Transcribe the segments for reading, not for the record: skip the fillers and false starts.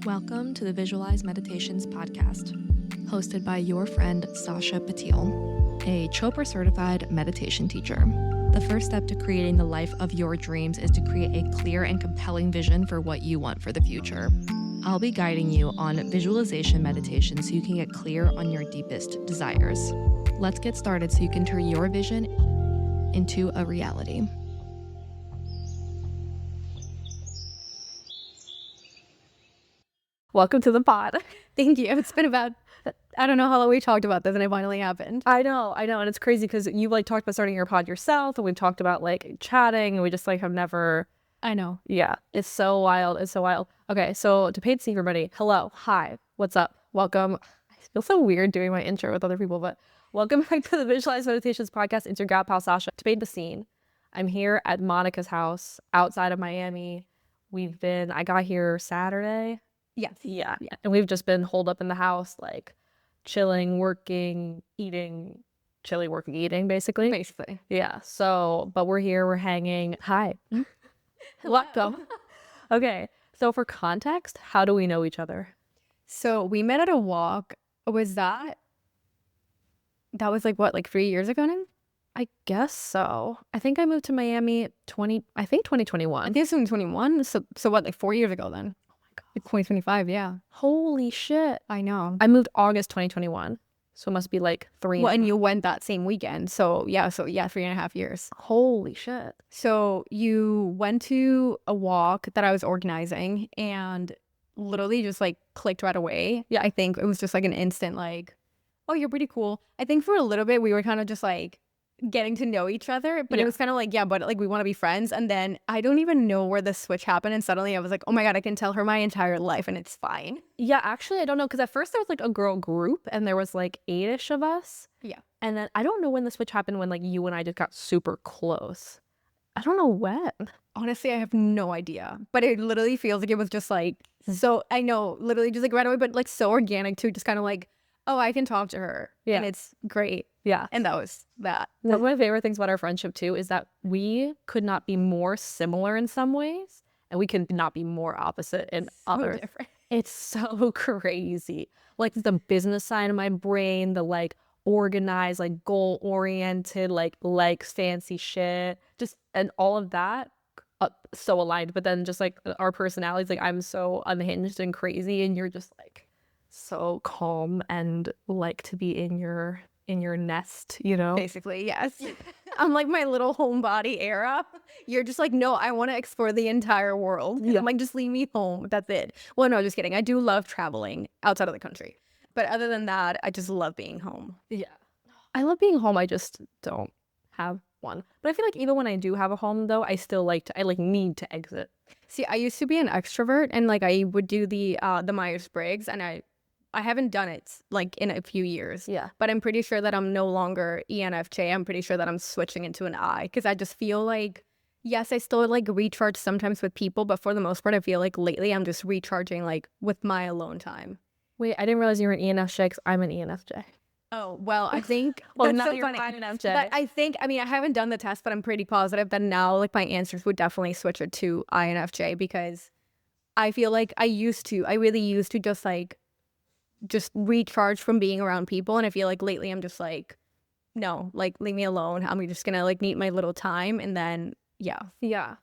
Welcome to the Visualize Meditations podcast, hosted by your friend Sasha Patil, a Chopra certified meditation teacher. The first step to creating the life of your dreams is to create a clear and compelling vision for what you want for the future. I'll be guiding you on visualization meditation so you can get clear on your deepest desires. Let's get started so you can turn your vision into a reality. Welcome to the pod. Thank you. It's been about, I don't know how long we talked about this and it finally happened. I know. And it's crazy because you talked about starting your pod yourself and we've talked about chatting and we just have never. I know. Yeah. It's so wild. Okay. So to paint the scene for everybody, hello. Hi. What's up? Welcome. I feel so weird doing my intro with other people, but welcome back to the Visualize Meditations podcast. It's your gal pal Sasha. To paint the scene, I'm here at Monica's house outside of Miami. I got here Saturday. Yes. Yeah. And we've just been holed up in the house, chilling, working, eating, basically. Basically. Yeah. So, but we're here, we're hanging. Hi. Welcome. Okay. So for context, how do we know each other? So we met at a walk. That was 3 years ago now? I guess so. I think I moved to Miami 2021. I think it's 2021. So what, 4 years ago then? 2025, yeah. Holy shit. I know. I moved August 2021. So it must be 3. Well, and you went that same weekend. So yeah, 3.5 years. Holy shit. So you went to a walk that I was organizing and literally just clicked right away. Yeah, I think it was just an instant oh, you're pretty cool. I think for a little bit we were kind of just getting to know each other, but it was kind of we want to be friends. And then I don't even know where the switch happened, and suddenly I was oh my god, I can tell her my entire life and it's fine. Yeah, actually I don't know, because at first there was a girl group and there was 8ish of us. Yeah. And then I don't know when the switch happened, when you and I just got super close. I don't know when. Honestly, I have no idea, but it literally feels like it was just so, I know, literally just right away, but so organic too, just kind of oh, I can talk to her. Yeah. And it's great. Yeah. And that was that. One of my favorite things about our friendship too is that we could not be more similar in some ways, and we could not be more opposite in others. Different. It's so crazy. The business side of my brain, the organized, goal oriented, likes fancy shit, just, and all of that, so aligned. But then just our personalities, I'm so unhinged and crazy, and you're just so calm and to be in your nest, Basically, yes. I'm my little homebody era. You're just no, I want to explore the entire world. Yeah. I'm just leave me home. That's it. Well, no, just kidding. I do love traveling outside of the country. But other than that, I just love being home. Yeah. I love being home. I just don't have one. But I feel even when I do have a home though, I still I need to exit. See, I used to be an extrovert, and I would do the Myers-Briggs, and I haven't done it in a few years. Yeah. But I'm pretty sure that I'm no longer ENFJ. I'm pretty sure that I'm switching into an I, because I just feel yes, I still recharge sometimes with people, but for the most part, I feel lately I'm just recharging with my alone time. Wait, I didn't realize you were an ENFJ, because I'm an ENFJ. Oh, well, I think well, that's now so you're funny. fine an FJ. But I think, I haven't done the test, but I'm pretty positive that now my answers would definitely switch it to INFJ, because I feel I really used to just recharge from being around people, and I feel lately I'm just no, leave me alone. I'm just gonna need my little time, and then yeah.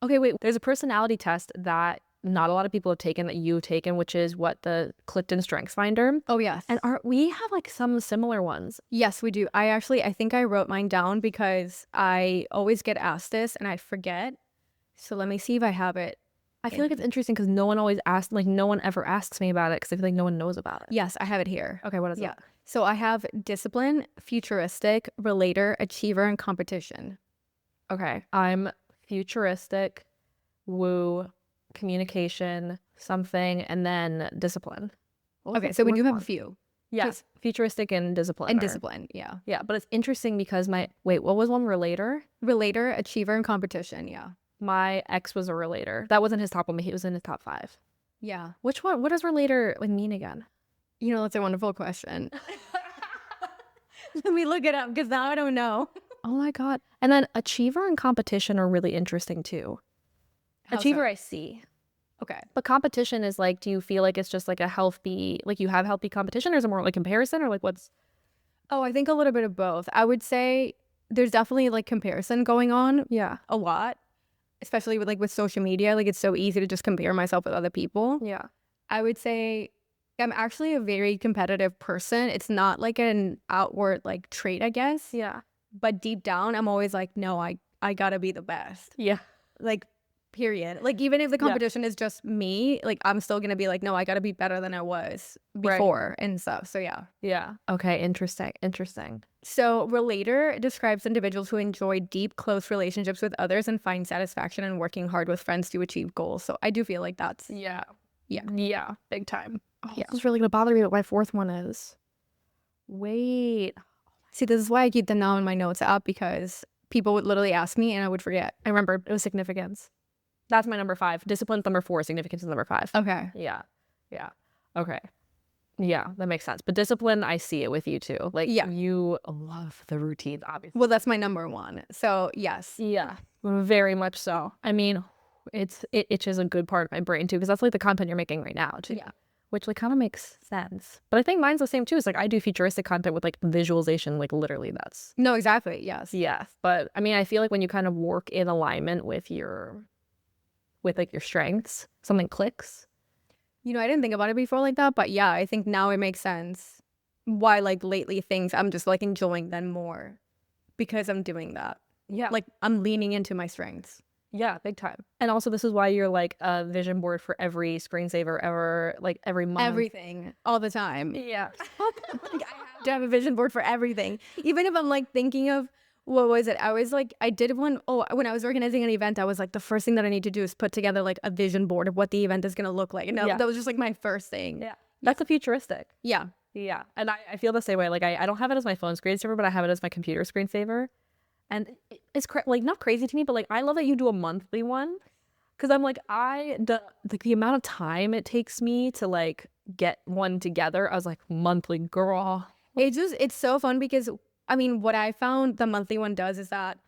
Okay, wait, there's a personality test that not a lot of people have taken that you've taken, which is the Clifton Strengths Finder. Oh yes. And we have some similar ones. Yes, we do. I think I wrote mine down because I always get asked this and I forget, so let me see if I have it. I feel it's interesting because no one always asks, no one ever asks me about it, because I feel no one knows about it. Yes, I have it here. Okay, what is it? So I have discipline, futuristic, relator, achiever, and competition. Okay, I'm futuristic, woo, communication, something, and then discipline. Okay, so we do have a few. Yes, futuristic and discipline. And discipline, yeah. Yeah, but it's interesting because what was one? Relator? Relator, achiever, and competition, yeah. My ex was a relator. That wasn't his top one, but he was in his top 5. Yeah. Which one? What does relator mean again? That's a wonderful question. Let me look it up, because now I don't know. Oh my god. And then achiever and competition are really interesting too. Achiever, I see. Okay. But competition is like, do you feel like it's just like a healthy, like you have healthy competition, or is it more like comparison, or like what's? Oh, I think a little bit of both. I would say there's definitely like comparison going on Yeah. a lot, especially with social media. Like it's so easy to just compare myself with other people. Yeah. I would say I'm actually a very competitive person. It's not like an outward like trait, I guess. Yeah. But deep down, I'm always like, no, I gotta be the best. Yeah. Like, period. Like even if the competition is just me, like I'm still gonna be like, no, I gotta be better than I was before and stuff. So yeah. Yeah. Okay. Interesting. So relator describes individuals who enjoy deep, close relationships with others and find satisfaction in working hard with friends to achieve goals. So I do feel like that's Yeah. Yeah. Yeah. Big time. Oh, Yeah. this is really gonna bother me what my fourth one is. Wait. See, this is why I keep them now in my notes app, because people would literally ask me and I would forget. I remember it was significance. That's my number 5. Discipline's number 4. Significance is number 5. Okay. Yeah. Yeah. Okay. Yeah, that makes sense. But discipline, I see it with you too. Like, Yeah. you love the routines, obviously. Well, that's my number 1. So yes. Yeah, very much so. I mean, it itches a good part of my brain too, because that's like the content you're making right now too. Yeah. Which like kind of makes sense. But I think mine's the same too. It's like I do futuristic content with like visualization, like literally that's. No, exactly. Yes. Yeah. But I mean, I feel like when you kind of work in alignment with like your strengths, something clicks. You know, I didn't think about it before like that, but yeah, I think now it makes sense why like lately things I'm just like enjoying them more because I'm doing that. Yeah. Like I'm leaning into my strengths. Yeah, big time. And also this is why you're like a vision board for every screensaver ever, like every month. Everything all the time. Yeah. Like, I have to have a vision board for everything. Even if I'm like thinking of what was it? I was like, I did one. Oh, when I was organizing an event, I was like, the first thing that I need to do is put together like a vision board of what the event is going to look like. And that was just like my first thing. Yeah. That's a futuristic. Yeah. Yeah. And I feel the same way. Like I don't have it as my phone screensaver, but I have it as my computer screensaver. And it's like not crazy to me, but like I love that you do a monthly one. Cause I'm like, the amount of time it takes me to like get one together, I was like, monthly, girl. It's so fun because I mean, what I found the monthly one does is that,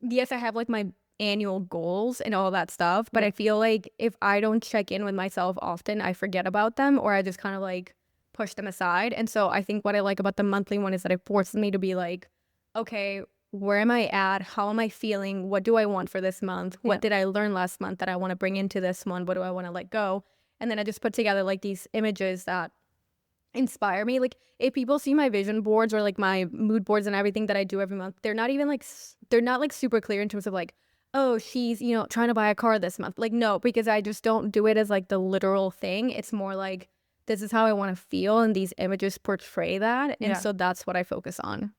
yes, I have like my annual goals and all that stuff, but I feel like if I don't check in with myself often, I forget about them or I just kind of like push them aside. And so I think what I like about the monthly one is that it forces me to be like, okay, where am I at? How am I feeling? What do I want for this month? What did I learn last month that I want to bring into this one? What do I want to let go? And then I just put together like these images that inspire me. Like if people see my vision boards or like my mood boards and everything that I do every month, they're not like super clear in terms of like, oh, she's, trying to buy a car this month. Like, no, because I just don't do it as like the literal thing. It's more like, this is how I want to feel. And these images portray that. And so that's what I focus on.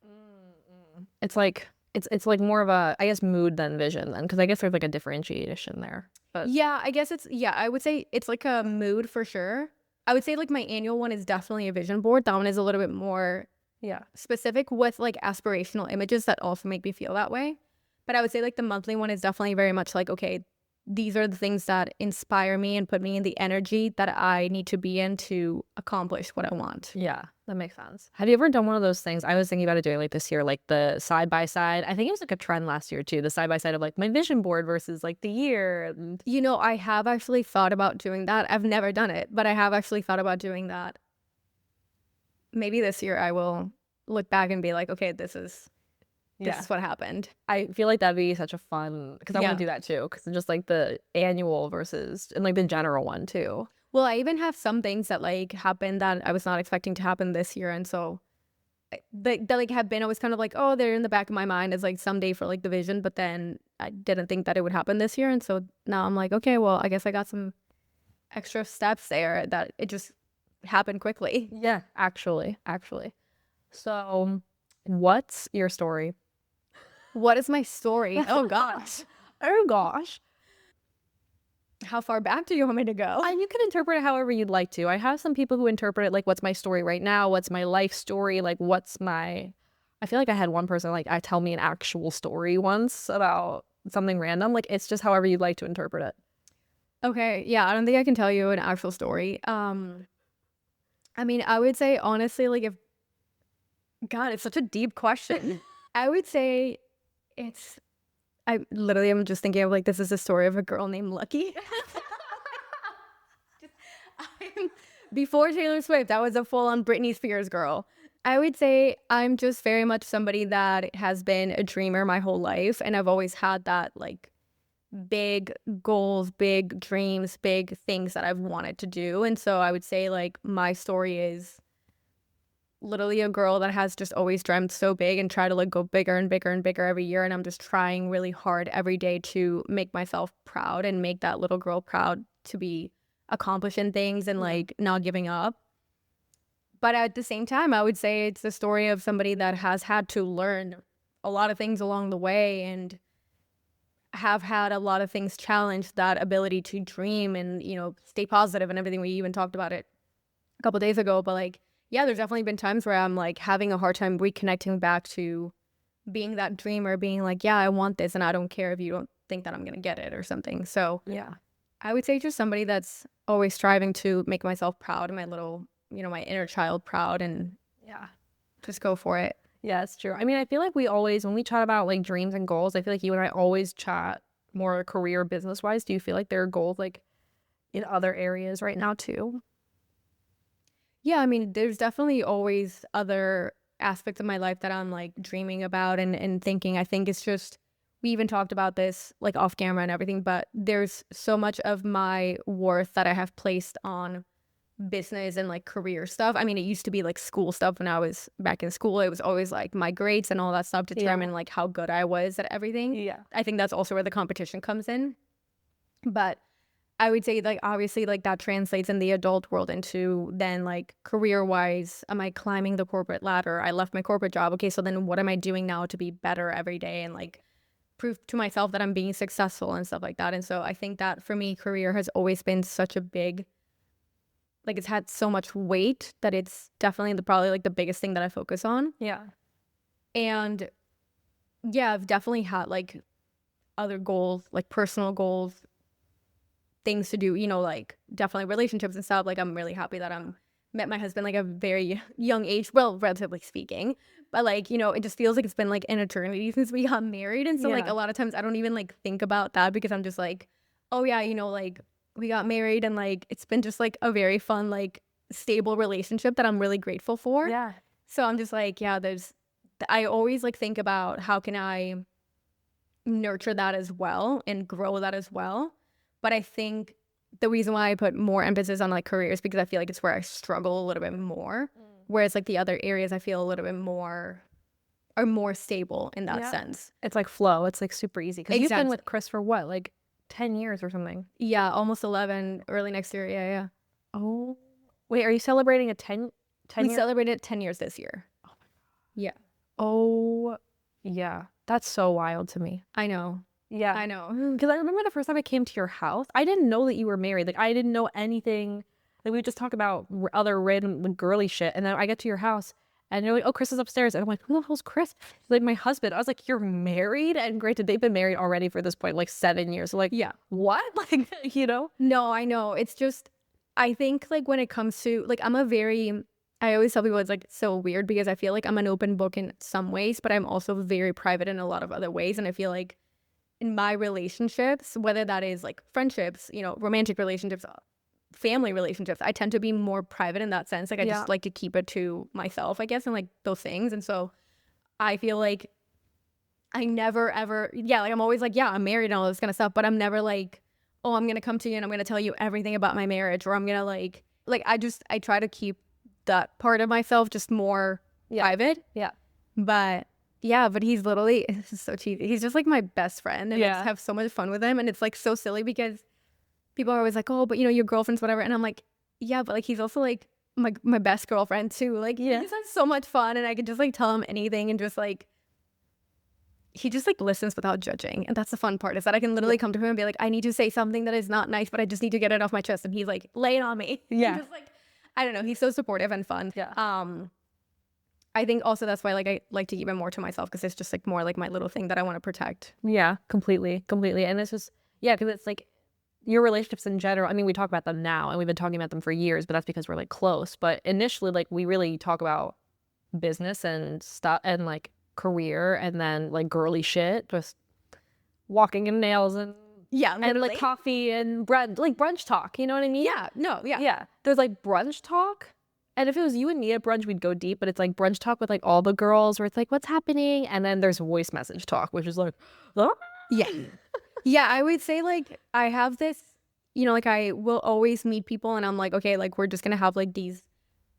It's like, it's like more of a, I guess, mood than vision then. Cause I guess there's like a differentiation there. But yeah, I guess I would say it's like a mood for sure. I would say like my annual one is definitely a vision board. That one is a little bit more specific with like aspirational images that also make me feel that way. But I would say like the monthly one is definitely very much like, okay, these are the things that inspire me and put me in the energy that I need to be in to accomplish what I want. Yeah, that makes sense. Have you ever done one of those things? I was thinking about it doing like this year, like the side by side. I think it was like a trend last year too, the side by side of like my vision board versus like the year. And I have actually thought about doing that. I've never done it, but I have actually thought about doing that. Maybe this year I will look back and be like, okay, this is what happened. I feel like that'd be such a fun, because I want to do that too, because it's just like the annual versus and like the general one too. Well, I even have some things that like happened that I was not expecting to happen this year, and so that like have been, I was kind of like, oh, they're in the back of my mind as like someday for like the vision, but then I didn't think that it would happen this year, and so now I'm like, okay, well, I guess I got some extra steps there that it just happened quickly. Yeah, actually. So, what's your story? What is my story? Oh gosh. How far back do you want me to go? You can interpret it however you'd like to. I have some people who interpret it like, what's my story right now? What's my life story? Like, I feel like I had one person like, I tell me an actual story once about something random. Like, it's just however you'd like to interpret it. Okay. Yeah. I don't think I can tell you an actual story. I mean, I would say honestly, like God, it's such a deep question. I would say I'm just thinking of like, this is a story of a girl named Lucky. Before Taylor Swift, I was a full-on Britney Spears girl. I would say I'm just very much somebody that has been a dreamer my whole life, and I've always had that like big goals, big dreams, big things that I've wanted to do. And so I would say like my story is literally a girl that has just always dreamt so big and try to like go bigger and bigger and bigger every year. And I'm just trying really hard every day to make myself proud and make that little girl proud to be accomplishing things and like not giving up. But at the same time, I would say it's the story of somebody that has had to learn a lot of things along the way and have had a lot of things challenge that ability to dream and, you know, stay positive and everything. We even talked about it a couple days ago. But like, yeah, there's definitely been times where I'm like having a hard time reconnecting back to being that dreamer, being like, yeah, I want this and I don't care if you don't think that I'm going to get it or something. So Yeah. I would say just somebody that's always striving to make myself proud and my little, you know, my inner child proud and Yeah. just go for it. Yeah, it's true. I mean, I feel like we always, when we chat about like dreams and goals, I feel like you and I always chat more career business wise. Do you feel like there are goals like in other areas right now too? Yeah, I mean, there's definitely always other aspects of my life that I'm like dreaming about and thinking. I think it's just, we even talked about this like off camera and everything, but there's so much of my worth that I have placed on business and like career stuff. I mean, it used to be like school stuff when I was back in school. It was always like my grades and all that stuff determine like how good I was at everything. Yeah. I think that's also where the competition comes in. But I would say like obviously like that translates in the adult world into then like career wise, am I climbing the corporate ladder? I left my corporate job. Okay, so then what am I doing now to be better every day and like prove to myself that I'm being successful and stuff like that. And so I think that for me, career has always been such a big, like it's had so much weight that it's definitely probably like the biggest thing that I focus on. Yeah. And yeah, I've definitely had like other goals, like personal goals, things to do, you know, like definitely relationships and stuff. Like I'm really happy that I'm met my husband like a very young age, well, relatively speaking, but like, you know, it just feels like it's been like an eternity since we got married. And so like a lot of times I don't even like think about that because I'm just like, oh yeah, you know, like we got married and like it's been just like a very fun, like stable relationship that I'm really grateful for. Yeah. So I'm just like, yeah, I always like think about how can I nurture that as well and grow that as well. But I think the reason why I put more emphasis on like careers because I feel like it's where I struggle a little bit more. Whereas like the other areas I feel a little bit more are more stable in that sense. It's like flow. It's like super easy. Because you've been Exactly. with Chris for what, like 10 years or something? Yeah, almost 11, early next year. Yeah. Oh. Wait, are you celebrating a 10 We year? celebrated 10 years this year. Oh my God. Yeah. Oh, yeah. That's so wild to me. I know. Yeah. I know. Because I remember the first time I came to your house, I didn't know that you were married. Like, I didn't know anything. Like, we would just talk about other random like, girly shit. And then I get to your house, and you're like, oh, Chris is upstairs. And I'm like, who the hell's Chris? He's like, my husband. I was like, you're married? And granted, they've been married already for this point, like 7 years. So, like, Yeah. what? Like, you know? No, I know. It's just, I think like when it comes to, like I always tell people it's like so weird because I feel like I'm an open book in some ways, but I'm also very private in a lot of other ways. And I feel like in my relationships, whether that is like friendships, you know, romantic relationships, family relationships, I tend to be more private in that sense. Like I just like to keep it to myself, I guess, and like those things. And so I feel like I never ever, like I'm always like, yeah, I'm married and all this kind of stuff, but I'm never like, oh, I'm going to come to you and I'm going to tell you everything about my marriage, or I'm going to like I try to keep that part of myself just more private. Yeah. But but he's literally, this is so cheesy. He's just like my best friend and I just have so much fun with him. And it's like so silly because people are always like, oh, but you know, your girlfriend's whatever. And I'm like, yeah, but like he's also like my best girlfriend too. Like he just has so much fun and I can just like tell him anything and just like, he just like listens without judging. And that's the fun part is that I can literally come to him and be like, I need to say something that is not nice, but I just need to get it off my chest. And he's like, lay it on me. Yeah. Just like, I don't know. He's so supportive and fun. Yeah. I think also that's why like I like to keep it more to myself because it's just like more like my little thing that I want to protect. Yeah, completely. And it's just, because it's like your relationships in general. I mean, we talk about them now and we've been talking about them for years, but that's because we're like close. But initially, like we really talk about business and stuff and like career and then like girly shit, just walking in nails and Yeah, and literally. like coffee and bread, like brunch talk, you know what I mean? Yeah, no, yeah. Yeah. There's like brunch talk. And if it was you and me at brunch, we'd go deep, but it's like brunch talk with like all the girls where it's like, what's happening? And then there's voice message talk, which is like, ah. Yeah. Yeah, I would say like I have this, like I will always meet people and I'm like, okay, like we're just gonna have like these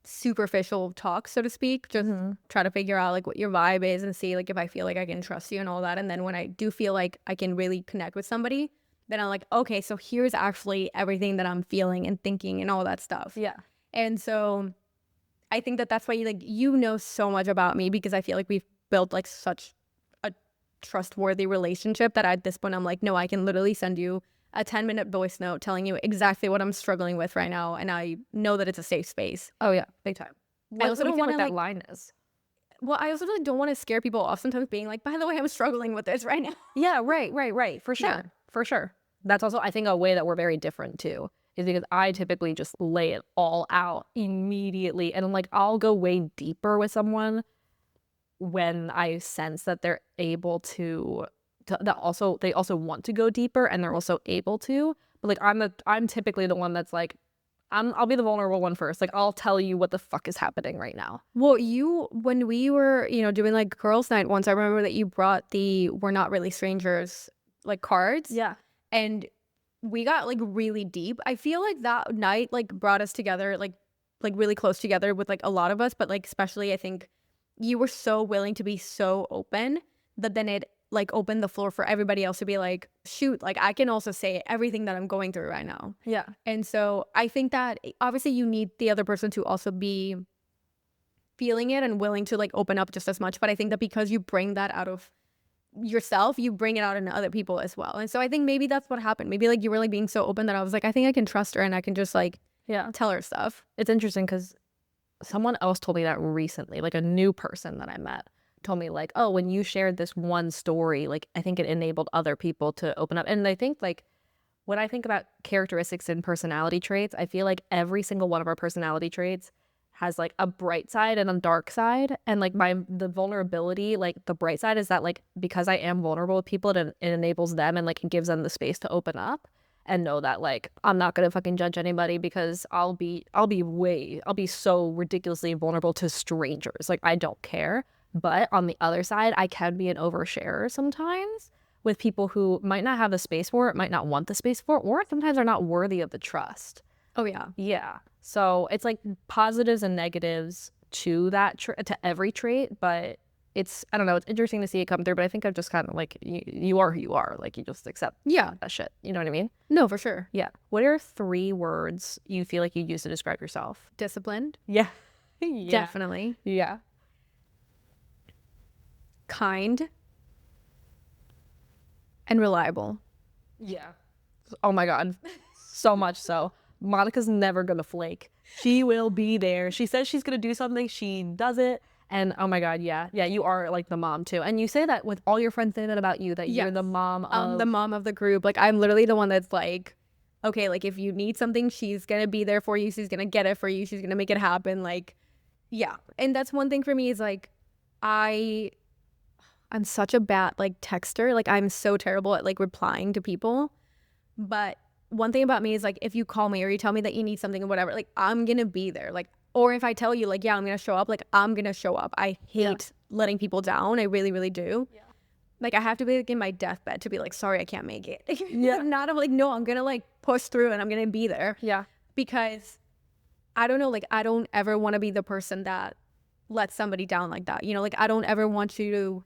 superficial talks, so to speak. Just try to figure out like what your vibe is and see like if I feel like I can trust you and all that. And then when I do feel like I can really connect with somebody, then I'm like, okay, so here's actually everything that I'm feeling and thinking and all that stuff. Yeah. And so I think that that's why you know so much about me, because I feel like we've built like such a trustworthy relationship that at this point I'm like, no, I can literally send you a 10-minute voice note telling you exactly what I'm struggling with right now, and I know that it's a safe space. Oh yeah, big time. I also don't want to that line is. Well, I also really don't want to scare people off sometimes being like, by the way, I'm struggling with this right now. Yeah, right. For sure. Yeah. For sure. That's also, I think, a way that we're very different too, is because I typically just lay it all out immediately. And I'm like, I'll go way deeper with someone when I sense that they're able to they also want to go deeper and they're also able to. But like I'm typically the one that's like, I'll be the vulnerable one first. Like, I'll tell you what the fuck is happening right now. Well, when we were, doing like girls' night once, I remember that you brought the "We're Not Really Strangers" like cards. Yeah. And we got like really deep. I feel like that night like brought us together, like really close together with like a lot of us, but like especially I think you were so willing to be so open that then it like opened the floor for everybody else to be like, shoot, like I can also say everything that I'm going through right now. Yeah. And so I think that obviously you need the other person to also be feeling it and willing to like open up just as much. But I think that because you bring that out of yourself, you bring it out into other people as well. And so I think maybe that's what happened. Maybe like you were like being so open that I was like, I think I can trust her and I can just like tell her stuff. It's interesting because someone else told me that recently, like a new person that I met told me like, oh, when you shared this one story, like I think it enabled other people to open up. And I think like when I think about characteristics and personality traits, I feel like every single one of our personality traits has like a bright side and a dark side. And like the vulnerability, like the bright side is that like because I am vulnerable with people, it enables them and like it gives them the space to open up and know that like I'm not gonna fucking judge anybody because I'll be so ridiculously vulnerable to strangers. Like I don't care. But on the other side, I can be an oversharer sometimes with people who might not have the space for it, might not want the space for it, or sometimes are not worthy of the trust. Oh, yeah. Yeah. So it's like positives and negatives to that, to every trait. But it's, I don't know, it's interesting to see it come through. But I think I'm just kind of like, you are who you are. Like, you just accept that shit. You know what I mean? No, for sure. Yeah. What are 3 words you feel like you use to describe yourself? Disciplined. Yeah. Definitely. Yeah. Kind and reliable. Yeah. Oh my God. So much so. Monica's never gonna flake. She will be there. She says she's gonna do something, she does it. And oh my God, yeah, you are like the mom too. And you say that with all your friends say that about you, that you're the mom of... I'm the mom of the group. Like I'm literally the one that's like, okay, like if you need something, she's gonna be there for you. She's gonna get it for you. She's gonna make it happen. Like, yeah. And that's one thing for me is like, I'm such a bad like texter. Like I'm so terrible at like replying to people. But one thing about me is like if you call me or you tell me that you need something or whatever, like I'm gonna be there. Like, or if I tell you like, yeah, I'm gonna show up, like I'm gonna show up. I hate letting people down. I really, really do. Yeah. Like I have to be like in my deathbed to be like, sorry, I can't make it. Yeah. Not I'm like, no, I'm gonna like push through and I'm gonna be there. Yeah. Because I don't know, like I don't ever want to be the person that lets somebody down like that. Like I don't ever want you to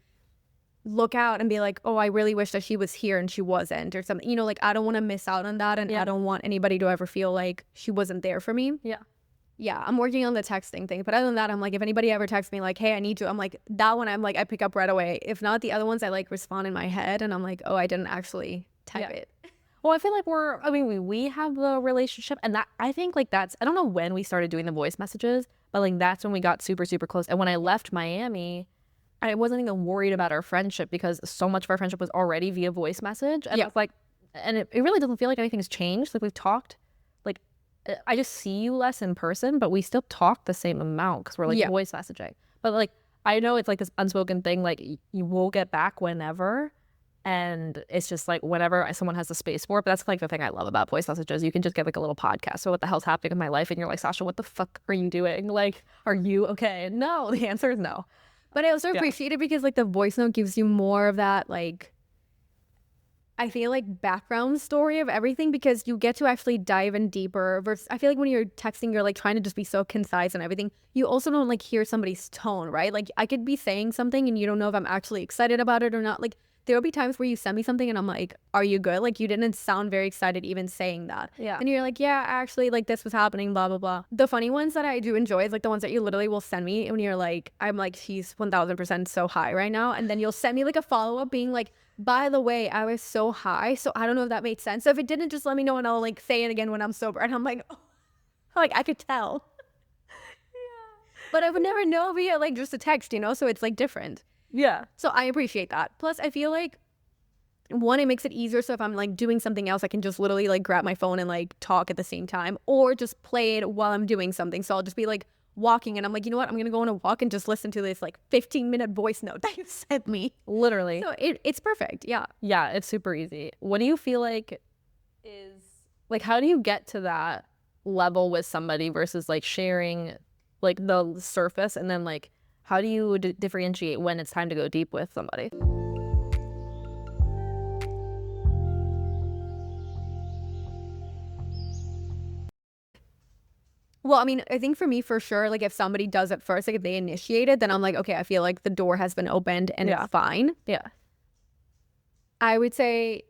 look out and be like, oh, I really wish that she was here and she wasn't or something. Like I don't want to miss out on that, and I don't want anybody to ever feel like she wasn't there for me. Yeah, I'm working on the texting thing, but other than that, I'm like, if anybody ever texts me like, hey, I need you, I'm like, that one I'm like, I pick up right away. If not, the other ones I like respond in my head and I'm like, oh, I didn't actually type it. Well, I feel like we have the relationship, and that I think like that's, I don't know when we started doing the voice messages, but like that's when we got super, super close. And when I left Miami, I wasn't even worried about our friendship because so much of our friendship was already via voice message. And it's like, and it really doesn't feel like anything's changed. Like we've talked, like I just see you less in person, but we still talk the same amount because we're like voice messaging. But like, I know it's like this unspoken thing, like you will get back whenever, And it's just like whenever someone has the space for it. But that's like the thing I love about voice messages. You can just get like a little podcast. So what the hell's happening in my life? And you're like, Sasha, what the fuck are you doing? Like, are you okay? No, the answer is no. But I also appreciate it because like the voice note gives you more of that, like, I feel like background story of everything, because you get to actually dive in deeper versus I feel like when you're texting, you're like trying to just be so concise and everything. You also don't like hear somebody's tone, right? Like I could be saying something and you don't know if I'm actually excited about it or not. Like there will be times where you send me something and I'm like, are you good? Like you didn't sound very excited even saying that. Yeah. And you're like, yeah, actually like this was happening, blah, blah, blah. The funny ones that I do enjoy is like the ones that you literally will send me when you're like, I'm like, she's 1000% so high right now. And then you'll send me like a follow-up being like, by the way, I was so high, so I don't know if that made sense. So if it didn't, just let me know and I'll like say it again when I'm sober. And I'm like, oh, like I could tell. Yeah. But I would never know via like just a text, you know? So it's like different. Yeah. So I appreciate that. Plus I feel like one, it makes it easier. So if I'm like doing something else, I can just literally like grab my phone and like talk at the same time, or just play it while I'm doing something. So I'll just be like walking and I'm like, you know what? I'm going to go on a walk and just listen to this like 15-minute voice note that you sent me. Literally. So it's perfect. Yeah. Yeah, it's super easy. What do you feel like is, like, how do you get to that level with somebody versus like sharing like the surface, and then like how do you differentiate when it's time to go deep with somebody? Well, I mean, I think for me, for sure, like if somebody does it first, like if they initiate it, then I'm like, okay, I feel like the door has been opened and it's fine. Yeah. I would say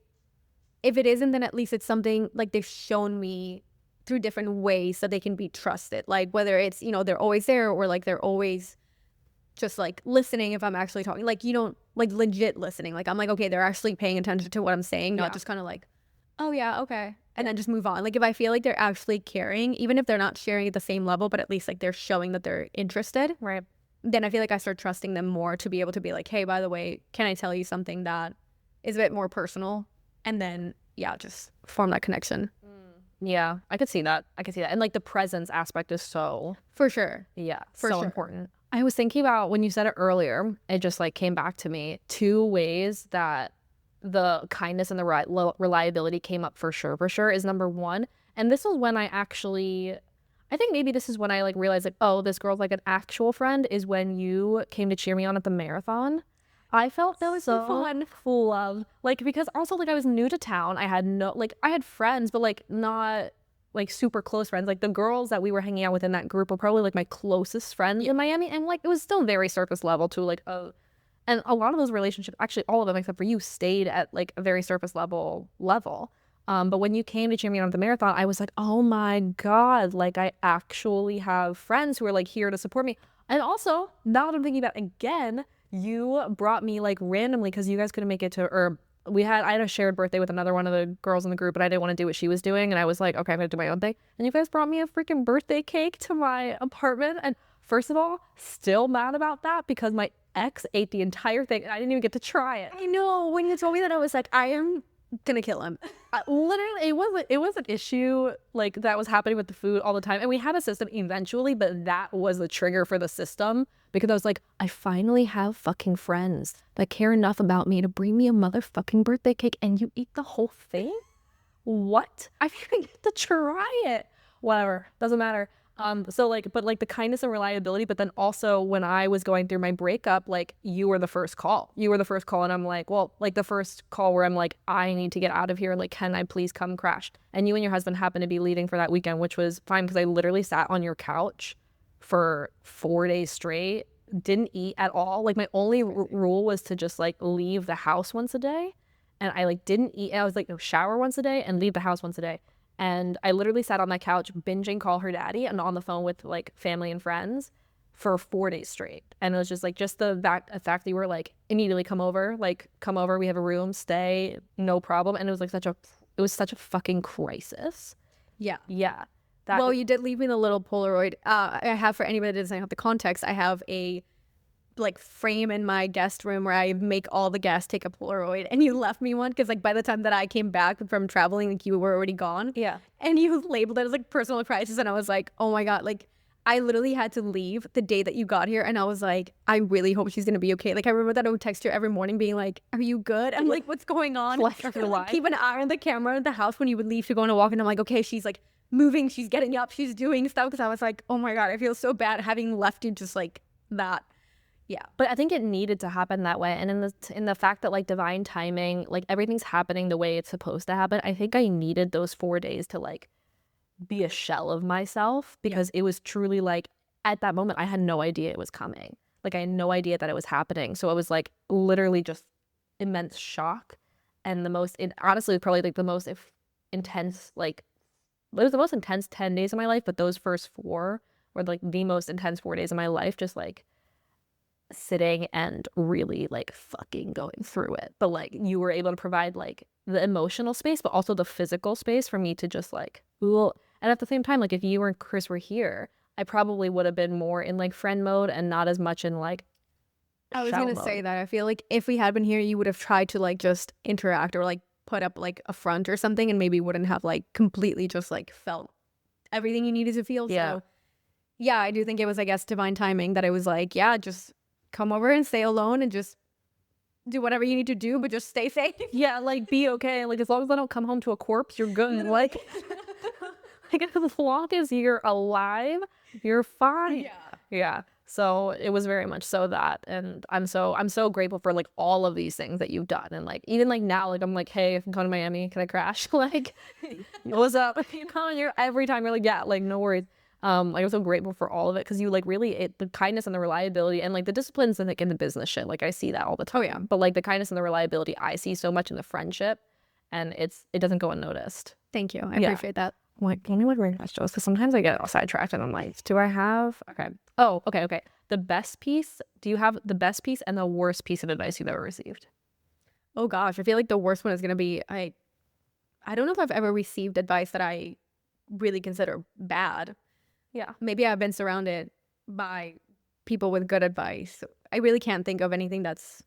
if it isn't, then at least it's something like they've shown me through different ways that they can be trusted. Like whether it's, you know, they're always there or like they're always just like listening if I'm actually talking. Like you don't like legit listening. Like I'm like, okay, they're actually paying attention to what I'm saying, not just kind of like, oh yeah, okay. And then just move on. Like if I feel like they're actually caring, even if they're not sharing at the same level, but at least like they're showing that they're interested. Right. Then I feel like I start trusting them more to be able to be like, hey, by the way, can I tell you something that is a bit more personal? And then, yeah, just form that connection. Yeah, I could see that. And like the presence aspect is so, For sure. yeah, For so sure. important. I was thinking about when you said it earlier, it just like came back to me. 2 ways that the kindness and the reliability came up for sure is number 1. And this was when I think maybe this is when I like realized like, oh, this girl's like an actual friend, is when you came to cheer me on at the marathon. I felt that was so fun. Full of like, because also like I was new to town. I had friends, but like not like super close friends. Like the girls that we were hanging out with in that group were probably like my closest friends in Miami. And like, it was still very surface level too. Like, oh, and a lot of those relationships, actually all of them except for you, stayed at like a very surface level. But when you came to cheer me on at the marathon, I was like, oh my God, like I actually have friends who are like here to support me. And also, now that I'm thinking about it again, you brought me like randomly because you guys couldn't make it to, or I had a shared birthday with another one of the girls in the group, but I didn't want to do what she was doing. And I was like, okay, I'm going to do my own thing. And you guys brought me a freaking birthday cake to my apartment. And first of all, still mad about that because my ex ate the entire thing and I didn't even get to try it. I know. When you told me that, I was like, I am gonna kill him. Literally, it was an issue like that was happening with the food all the time. And we had a system eventually, but that was the trigger for the system because I was like, I finally have fucking friends that care enough about me to bring me a motherfucking birthday cake and you eat the whole thing? What? I didn't even get to try it. Whatever. Doesn't matter. So like, but like the kindness and reliability, but then also when I was going through my breakup, like you were the first call. And I'm like, well, like the first call where I'm like, I need to get out of here. Like, can I please come crash? And you and your husband happened to be leaving for that weekend, which was fine because I literally sat on your couch for 4 days straight, didn't eat at all. Like my only rule was to just like leave the house once a day. And I like didn't eat. I was like, no, shower once a day and leave the house once a day. And I literally sat on my couch binging Call Her Daddy and on the phone with like family and friends for 4 days straight. And it was just like, just the fact that you were like, immediately come over, we have a room, stay, no problem. And it was like such a fucking crisis. Yeah. Yeah. Well, you did leave me the little Polaroid. I have, for anybody that doesn't have the context, I have a like frame in my guest room where I make all the guests take a Polaroid, and you left me one because like by the time that I came back from traveling, like you were already gone. Yeah. And you labeled it as like personal crisis, and I was like, oh my God, like I literally had to leave the day that you got here, and I was like, I really hope she's gonna be okay. Like, I remember that I would text her every morning being like, are you good? I'm like, what's going on? Keep an eye on the camera in the house when you would leave to go on a walk, and I'm like, okay, she's like moving, she's getting up, she's doing stuff, because I was like, oh my God, I feel so bad having left you just like that. Yeah. But I think it needed to happen that way. And in the fact that like divine timing, like everything's happening the way it's supposed to happen, I think I needed those 4 days to like be a shell of myself, because it was truly like at that moment I had no idea it was coming. Like I had no idea that it was happening. So it was like literally just immense shock. And honestly, probably like the most intense, like it was the most intense 10 days of my life, but those first 4 were like the most intense 4 days of my life, just like sitting and really like fucking going through it. But like you were able to provide like the emotional space, but also the physical space for me to just like, ooh. And at the same time, like if you and Chris were here, I probably would have been more in like friend mode and not as much in like I was gonna say that I feel like if we had been here, you would have tried to like just interact or like put up like a front or something, and maybe wouldn't have like completely just like felt everything you needed to feel. Yeah. So yeah, I do think it was, I guess, divine timing that it was like, yeah, just come over and stay alone and just do whatever you need to do, but just stay safe. Yeah, like be okay. Like as long as I don't come home to a corpse, you're good. Like as long as you're alive, you're fine. Yeah. So it was very much so that, and I'm so grateful for like all of these things that you've done, and like even like now, like I'm like, hey, if I'm coming to Miami, can I crash? Like, what's up? You come here every time. You're like, yeah, like no worries. Like I'm so grateful for all of it, because you like really the kindness and the reliability and like the disciplines and like in the business shit. Like I see that all the time. Oh yeah. But like the kindness and the reliability I see so much in the friendship, and it doesn't go unnoticed. Thank you. I appreciate that. Like, can you like bring questions? Because sometimes I get sidetracked and I'm like, do I have? Okay. Oh, okay. The best piece. Do you have the best piece and the worst piece of advice you've ever received? Oh gosh, I feel like the worst one is gonna be I don't know if I've ever received advice that I really consider bad. Yeah. Maybe I've been surrounded by people with good advice. I really can't think of anything that's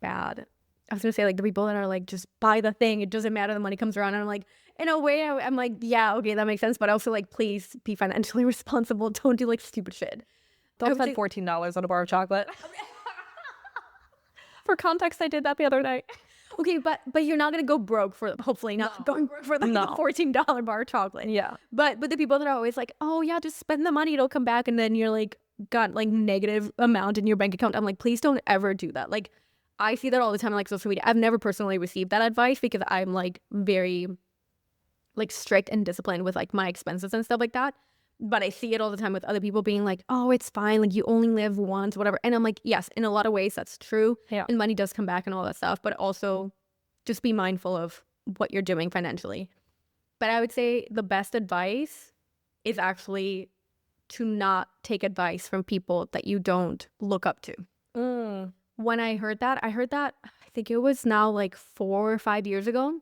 bad. I was gonna say like the people that are like, just buy the thing, it doesn't matter, the money comes around, and I'm like, in a way I'm like, yeah, okay, that makes sense, but also like, please be financially responsible, don't do like stupid shit. Don't spend $14 on a bar of chocolate. For context, I did that the other night. Okay, but you're not gonna go broke for, hopefully not going broke for the $14 bar of chocolate. Yeah. But the people that are always like, oh yeah, just spend the money, it'll come back, and then you're like got like negative amount in your bank account. I'm like, please don't ever do that. Like I see that all the time on like social media. I've never personally received that advice because I'm like very like strict and disciplined with like my expenses and stuff like that. But I see it all the time with other people being like, oh, it's fine, like you only live once, whatever. And I'm like, yes, in a lot of ways that's true. Yeah. And money does come back and all that stuff, but also just be mindful of what you're doing financially. But I would say the best advice is actually to not take advice from people that you don't look up to. When I heard that, I think it was now like 4 or 5 years ago,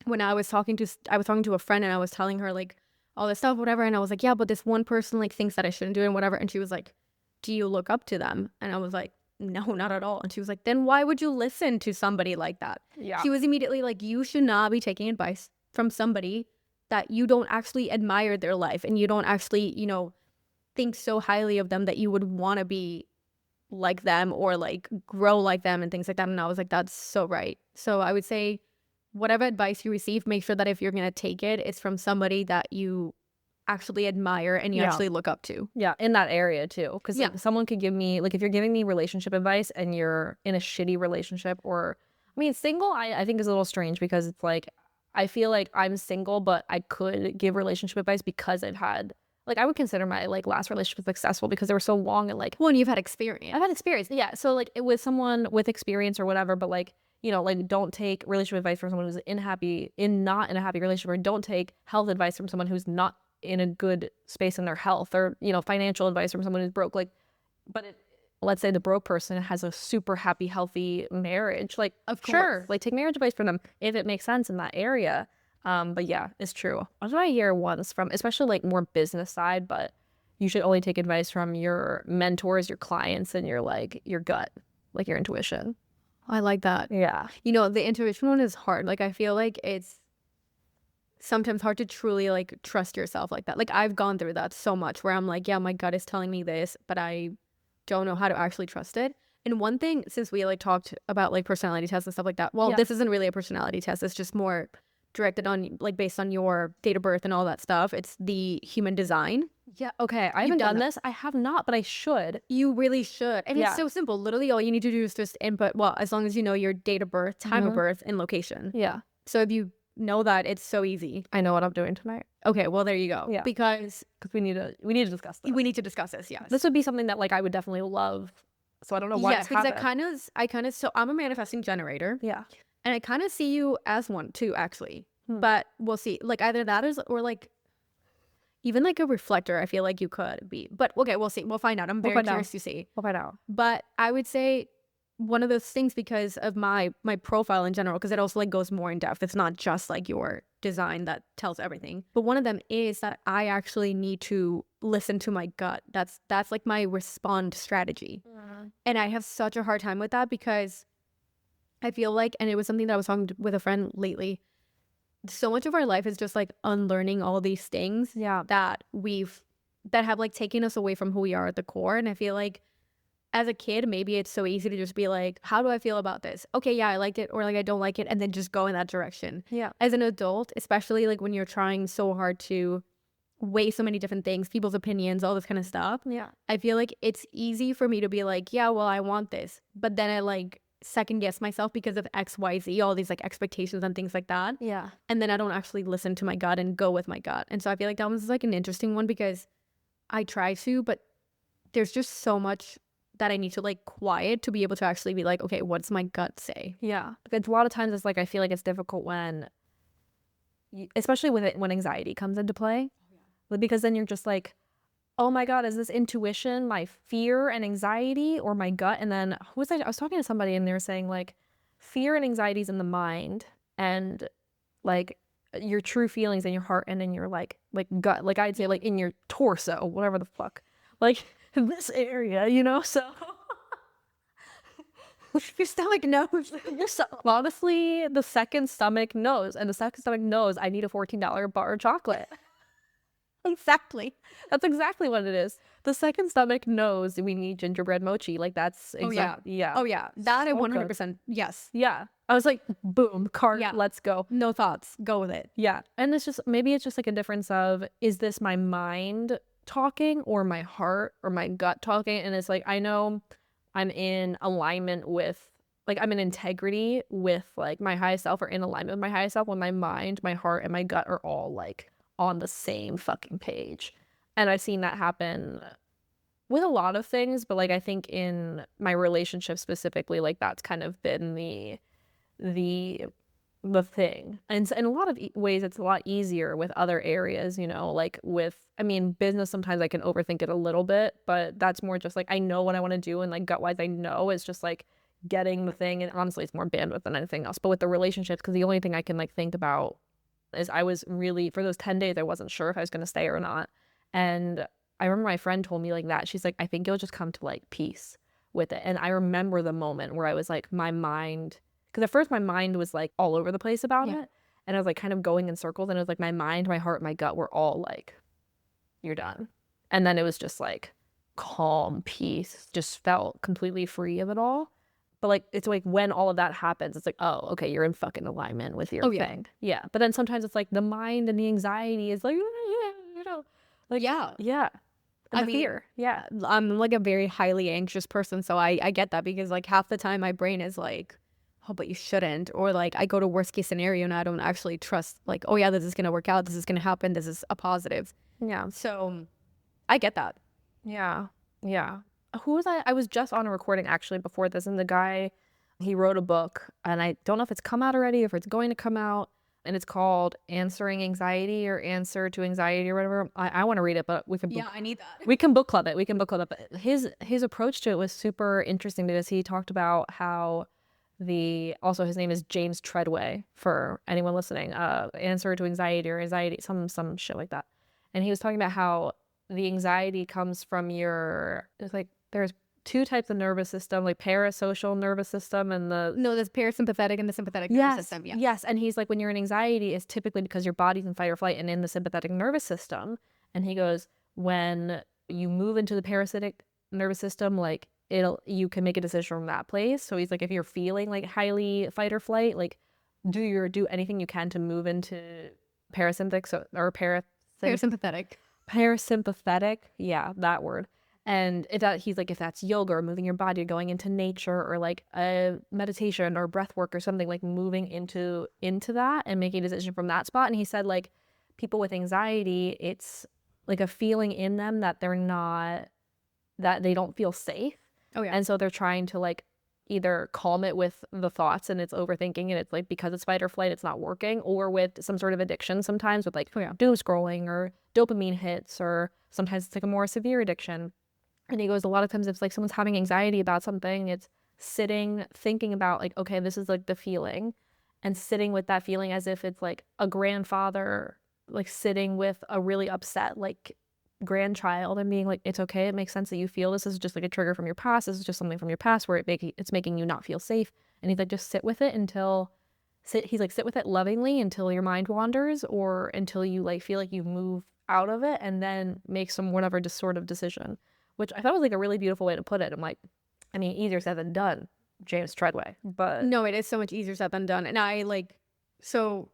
when I was talking to a friend, and I was telling her like all this stuff, whatever. And I was like, yeah, but this one person like thinks that I shouldn't do it and whatever. And she was like, do you look up to them? And I was like, no, not at all. And she was like, then why would you listen to somebody like that? Yeah. She was immediately like, you should not be taking advice from somebody that you don't actually admire their life, and you don't actually, you know, think so highly of them that you would want to be like them or like grow like them and things like that. And I was like, that's so right. So I would say whatever advice you receive, make sure that if you're going to take it, it's from somebody that you actually admire and you actually look up to. Yeah, in that area too. Because like, someone could give me, like if you're giving me relationship advice and you're in a shitty relationship, or, I mean, single, I think is a little strange, because it's like, I feel like I'm single, but I could give relationship advice because I've had, like, I would consider my like last relationship successful because they were so long, and like, well, and you've had experience. I've had experience. Yeah. So like with someone with experience or whatever, but like, you know, like don't take relationship advice from someone who's not in a happy relationship, or don't take health advice from someone who's not in a good space in their health, or, you know, financial advice from someone who's broke. Like, but let's say the broke person has a super happy, healthy marriage. Like, of course, sure, like take marriage advice from them if it makes sense in that area. But yeah, it's true. What did I hear once from, especially like more business side, but you should only take advice from your mentors, your clients, and your gut, like your intuition. I like that. Yeah. You know, the intuition one is hard. Like, I feel like it's sometimes hard to truly like trust yourself like that. Like I've gone through that so much where I'm like, yeah, my gut is telling me this, but I don't know how to actually trust it. And one thing, since we like talked about like personality tests and stuff like that, well, this isn't really a personality test. It's just more directed on like based on your date of birth and all that stuff. It's the human design. Yeah. Okay. I haven't done this. I have not, but I should. You really should. And it's so simple. Literally all you need to do is just input, well, as long as you know your date of birth, time of birth, and location. Yeah. So if you know that, it's so easy. I know what I'm doing tonight. Okay, well there you go. Yeah. Because we need to discuss this. We need to discuss this, yes. This would be something that like I would definitely love. So I don't know why. Yes, because so I'm a manifesting generator. Yeah. And I kind of see you as one too, actually. But we'll see. Like either that or like even like a reflector, I feel like you could be. But okay, we'll see. We'll find out. I'm very curious to see. We'll find out. But I would say one of those things, because of my profile in general, because it also like goes more in depth. It's not just like your design that tells everything. But one of them is that I actually need to listen to my gut. That's like my respond strategy. And I have such a hard time with that because I feel like, and it was something that I was talking with a friend lately, so much of our life is just like unlearning all these things that have like taken us away from who we are at the core. And I feel like as a kid, maybe it's so easy to just be like, how do I feel about this? Okay, yeah, I liked it, or like I don't like it, and then just go in that direction. Yeah. As an adult, especially like when you're trying so hard to weigh so many different things, people's opinions, all this kind of stuff. Yeah. I feel like it's easy for me to be like, yeah, well, I want this. But then I like second guess myself because of XYZ, all these like expectations and things like that. Yeah. And then I don't actually listen to my gut and go with my gut. And so I feel like that was like an interesting one because I try to, but there's just so much that I need to like quiet to be able to actually be like, okay, what does my gut say? Yeah. It's a lot of times it's like I feel like it's difficult when, especially when anxiety comes into play, because then you're just like, oh my God, is this intuition, my fear and anxiety, or my gut? And then I was talking to somebody and they were saying like fear and anxiety is in the mind, and like your true feelings in your heart and in your like gut, like I'd say like in your torso, whatever the fuck, like in this area, you know? So your stomach knows. Honestly, the second stomach knows, and the second stomach knows I need a $14 bar of chocolate. Exactly. That's exactly what it is. The second stomach knows we need gingerbread mochi. Like that's exactly. Yeah. Oh yeah. That So I 100%. Yes. Yeah. I was like, boom, cart, let's go. No thoughts. Go with it. Yeah. And maybe it's just like a difference of, is this my mind talking or my heart or my gut talking? And it's like, I know I'm in alignment with, like, I'm in integrity with like my highest self, or in alignment with my highest self when my mind, my heart, and my gut are all like on the same fucking page. And I've seen that happen with a lot of things, but like I think in my relationship specifically, like that's kind of been the thing. And in a lot of ways it's a lot easier with other areas, you know, like with, I mean, business, sometimes I can overthink it a little bit, but that's more just like I know what I want to do, and like gut wise I know it's just like getting the thing, and honestly it's more bandwidth than anything else. But with the relationships, because the only thing I can like think about is I was really, for those 10 days I wasn't sure if I was going to stay or not. And I remember my friend told me like that. She's like, I think you'll just come to like peace with it. And I remember the moment where I was like, my mind, because at first my mind was like all over the place about it. And I was like kind of going in circles, and it was like my mind, my heart, my gut were all like, you're done. And then it was just like calm, peace, just felt completely free of it all. But like, it's like when all of that happens, it's like, oh, okay, you're in fucking alignment with your thing. Yeah. But then sometimes it's like the mind and the anxiety is like, you know, like, yeah. And the fear. Yeah. I'm like a very highly anxious person. So I get that, because like half the time my brain is like, oh, but you shouldn't. Or like I go to worst case scenario and I don't actually trust like, oh yeah, this is going to work out. This is going to happen. This is a positive. Yeah. So I get that. Yeah. Yeah. Who was I? I was just on a recording actually before this, and the guy, he wrote a book, and I don't know if it's come out already, if it's going to come out, and it's called Answering Anxiety, or Answer to Anxiety, or whatever. I want to read it, but we can I need that. We can book club it. But his approach to it was super interesting, because he talked about how also his name is James Treadway, for anyone listening, Answer to Anxiety, or Anxiety, some shit like that. And he was talking about how the anxiety comes from there's two types of nervous system, like parasocial nervous system and the No, there's parasympathetic and the sympathetic nervous system. Yeah. Yes. And he's like, when you're in anxiety, it's typically because your body's in fight or flight and in the sympathetic nervous system. And he goes, when you move into the parasitic nervous system, like you can make a decision from that place. So he's like, if you're feeling like highly fight or flight, like do anything you can to move into Parasympathetic. Parasympathetic. Yeah, that word. And he's like, if that's yoga or moving your body, going into nature or like a meditation or breath work or something, like moving into that and making a decision from that spot. And he said, like, people with anxiety, it's like a feeling in them that they don't feel safe. Oh yeah. And so they're trying to like either calm it with the thoughts and it's overthinking and it's like because it's fight or flight, it's not working, or with some sort of addiction sometimes with like doom scrolling or dopamine hits, or sometimes it's like a more severe addiction. And he goes, a lot of times if like someone's having anxiety about something, it's sitting, thinking about like, okay, this is like the feeling, and sitting with that feeling as if it's like a grandfather, like sitting with a really upset like grandchild and being like, it's okay, it makes sense that you feel this is just like a trigger from your past, this is just something from your past where it's making you not feel safe. And he's like, just sit with it sit with it lovingly until your mind wanders or until you like feel like you move out of it, and then make some whatever just sort of decision, which I thought was like a really beautiful way to put it. I'm like, I mean, easier said than done, James Treadway, but no, it is so much easier said than done. And I like, so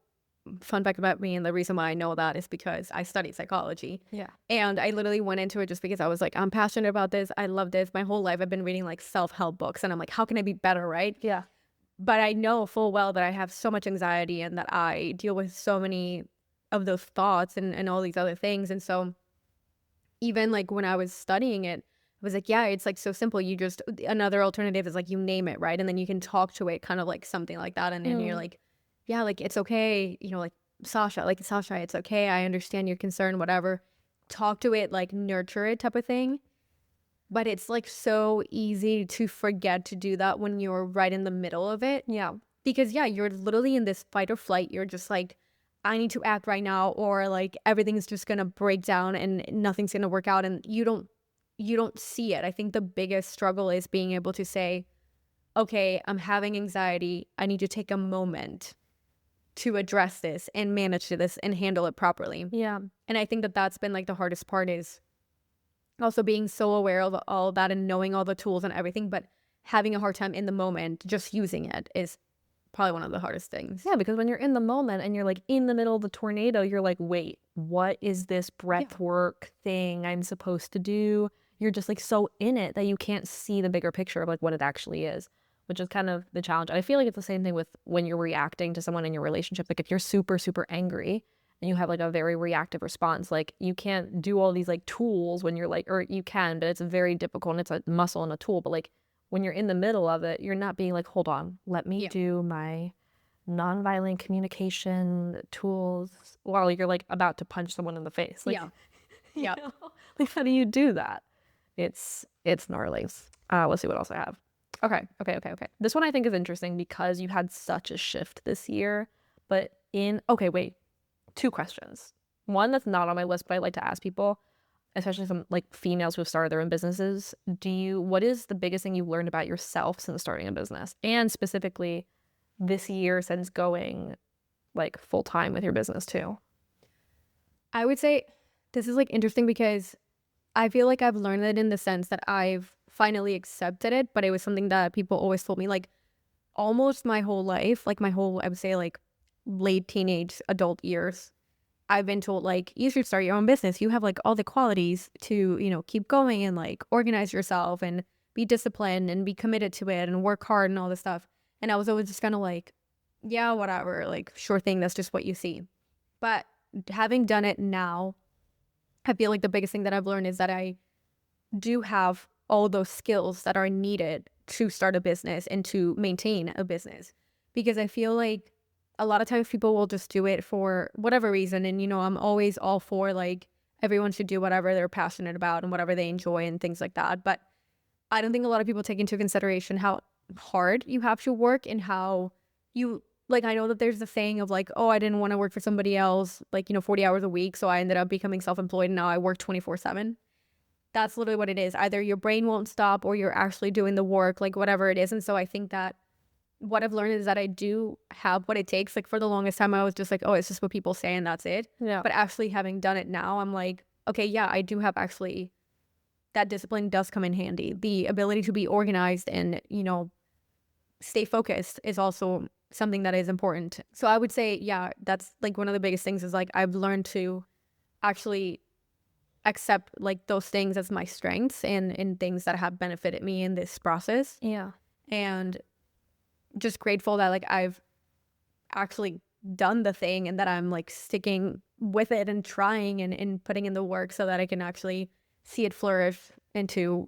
fun fact about me, and the reason why I know that is because I studied psychology. Yeah. And I literally went into it just because I was like, I'm passionate about this. I love this. My whole life I've been reading like self-help books, and I'm like, how can I be better, right? Yeah. But I know full well that I have so much anxiety and that I deal with so many of those thoughts and all these other things. And so even like when I was studying it, I was like, yeah, it's like so simple. You just, another alternative is like you name it, right? And then you can talk to it kind of like something like that. And then you're like, yeah, like it's okay, you know, like Sasha, it's okay. I understand your concern, whatever. Talk to it, like nurture it type of thing. But it's like so easy to forget to do that when you're right in the middle of it. Yeah. Because yeah, you're literally in this fight or flight. You're just like, I need to act right now, or like everything's just gonna break down and nothing's gonna work out, and you don't see it. I think the biggest struggle is being able to say, okay, I'm having anxiety. I need to take a moment to address this and manage this and handle it properly. Yeah. And I think that that's been like the hardest part, is also being so aware of all that and knowing all the tools and everything, but having a hard time in the moment just using it is probably one of the hardest things. Yeah, because when you're in the moment and you're like in the middle of the tornado, you're like, wait, what is this breath work thing I'm supposed to do? You're just like so in it that you can't see the bigger picture of like what it actually is, which is kind of the challenge. I feel like it's the same thing with when you're reacting to someone in your relationship. Like if you're super, super angry and you have like a very reactive response, like you can't do all these like tools when you're like, or you can, but it's very difficult and it's a muscle and a tool. But like when you're in the middle of it, you're not being like, hold on, let me do my nonviolent communication tools while you're like about to punch someone in the face. Like, yeah. Like how do you do that? It's gnarly. Let's see what else I have. Okay. This one I think is interesting because you had such a shift this year, but wait, 2 questions. One that's not on my list, but I like to ask people, especially some like females who have started their own businesses. What is the biggest thing you've learned about yourself since starting a business? And specifically this year since going like full time with your business too? I would say this is like interesting because I feel like I've learned it in the sense that I've finally accepted it, but it was something that people always told me like almost my whole life, like my whole, I would say like late teenage adult years, I've been told like, you should start your own business. You have like all the qualities to, you know, keep going and like organize yourself and be disciplined and be committed to it and work hard and all this stuff. And I was always just kind of like, yeah, whatever, like sure thing. That's just what you see. But having done it now, I feel like the biggest thing that I've learned is that I do have all those skills that are needed to start a business and to maintain a business. Because I feel like a lot of times people will just do it for whatever reason. And, you know, I'm always all for like everyone should do whatever they're passionate about and whatever they enjoy and things like that. But I don't think a lot of people take into consideration how hard you have to work and how you, like, I know that there's the saying of like, oh, I didn't want to work for somebody else, like, you know, 40 hours a week. So I ended up becoming self-employed and now I work 24/7. that's literally what it is. Either your brain won't stop or you're actually doing the work, like whatever it is. And so I think that what I've learned is that I do have what it takes. Like for the longest time, I was just like, oh, it's just what people say and that's it. Yeah. But actually having done it now, I'm like, okay, yeah, I do have actually, that discipline does come in handy. The ability to be organized and, you know, stay focused is also something that is important. So I would say, yeah, that's like one of the biggest things is like I've learned to actually accept like those things as my strengths and things that have benefited me in this process. Yeah. And just grateful that like I've actually done the thing and that I'm like sticking with it and trying and putting in the work so that I can actually see it flourish into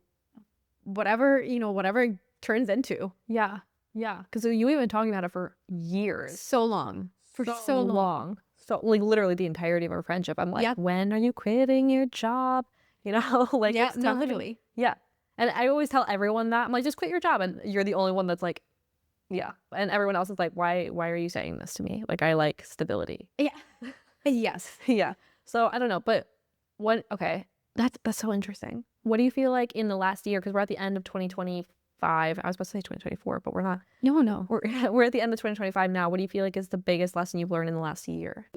whatever, you know, whatever it turns into. Yeah. Yeah. Because you even talking about it for years. So long. For so long. So like literally the entirety of our friendship. I'm like, Yeah. when are you quitting your job? You know, like Yeah, it's no, time. literally. Yeah. And I always tell everyone that. I'm like, just quit your job. And you're the only one that's like, yeah. And everyone else is like, why are you saying this to me? Like, I like stability. Yeah. Yes. Yeah. So I don't know. But okay. That's so interesting. What do you feel like in the last year? Because we're at the end of 2025. I was about to say 2024, but we're not. No. We're at the end of 2025 now. What do you feel like is the biggest lesson you've learned in the last year?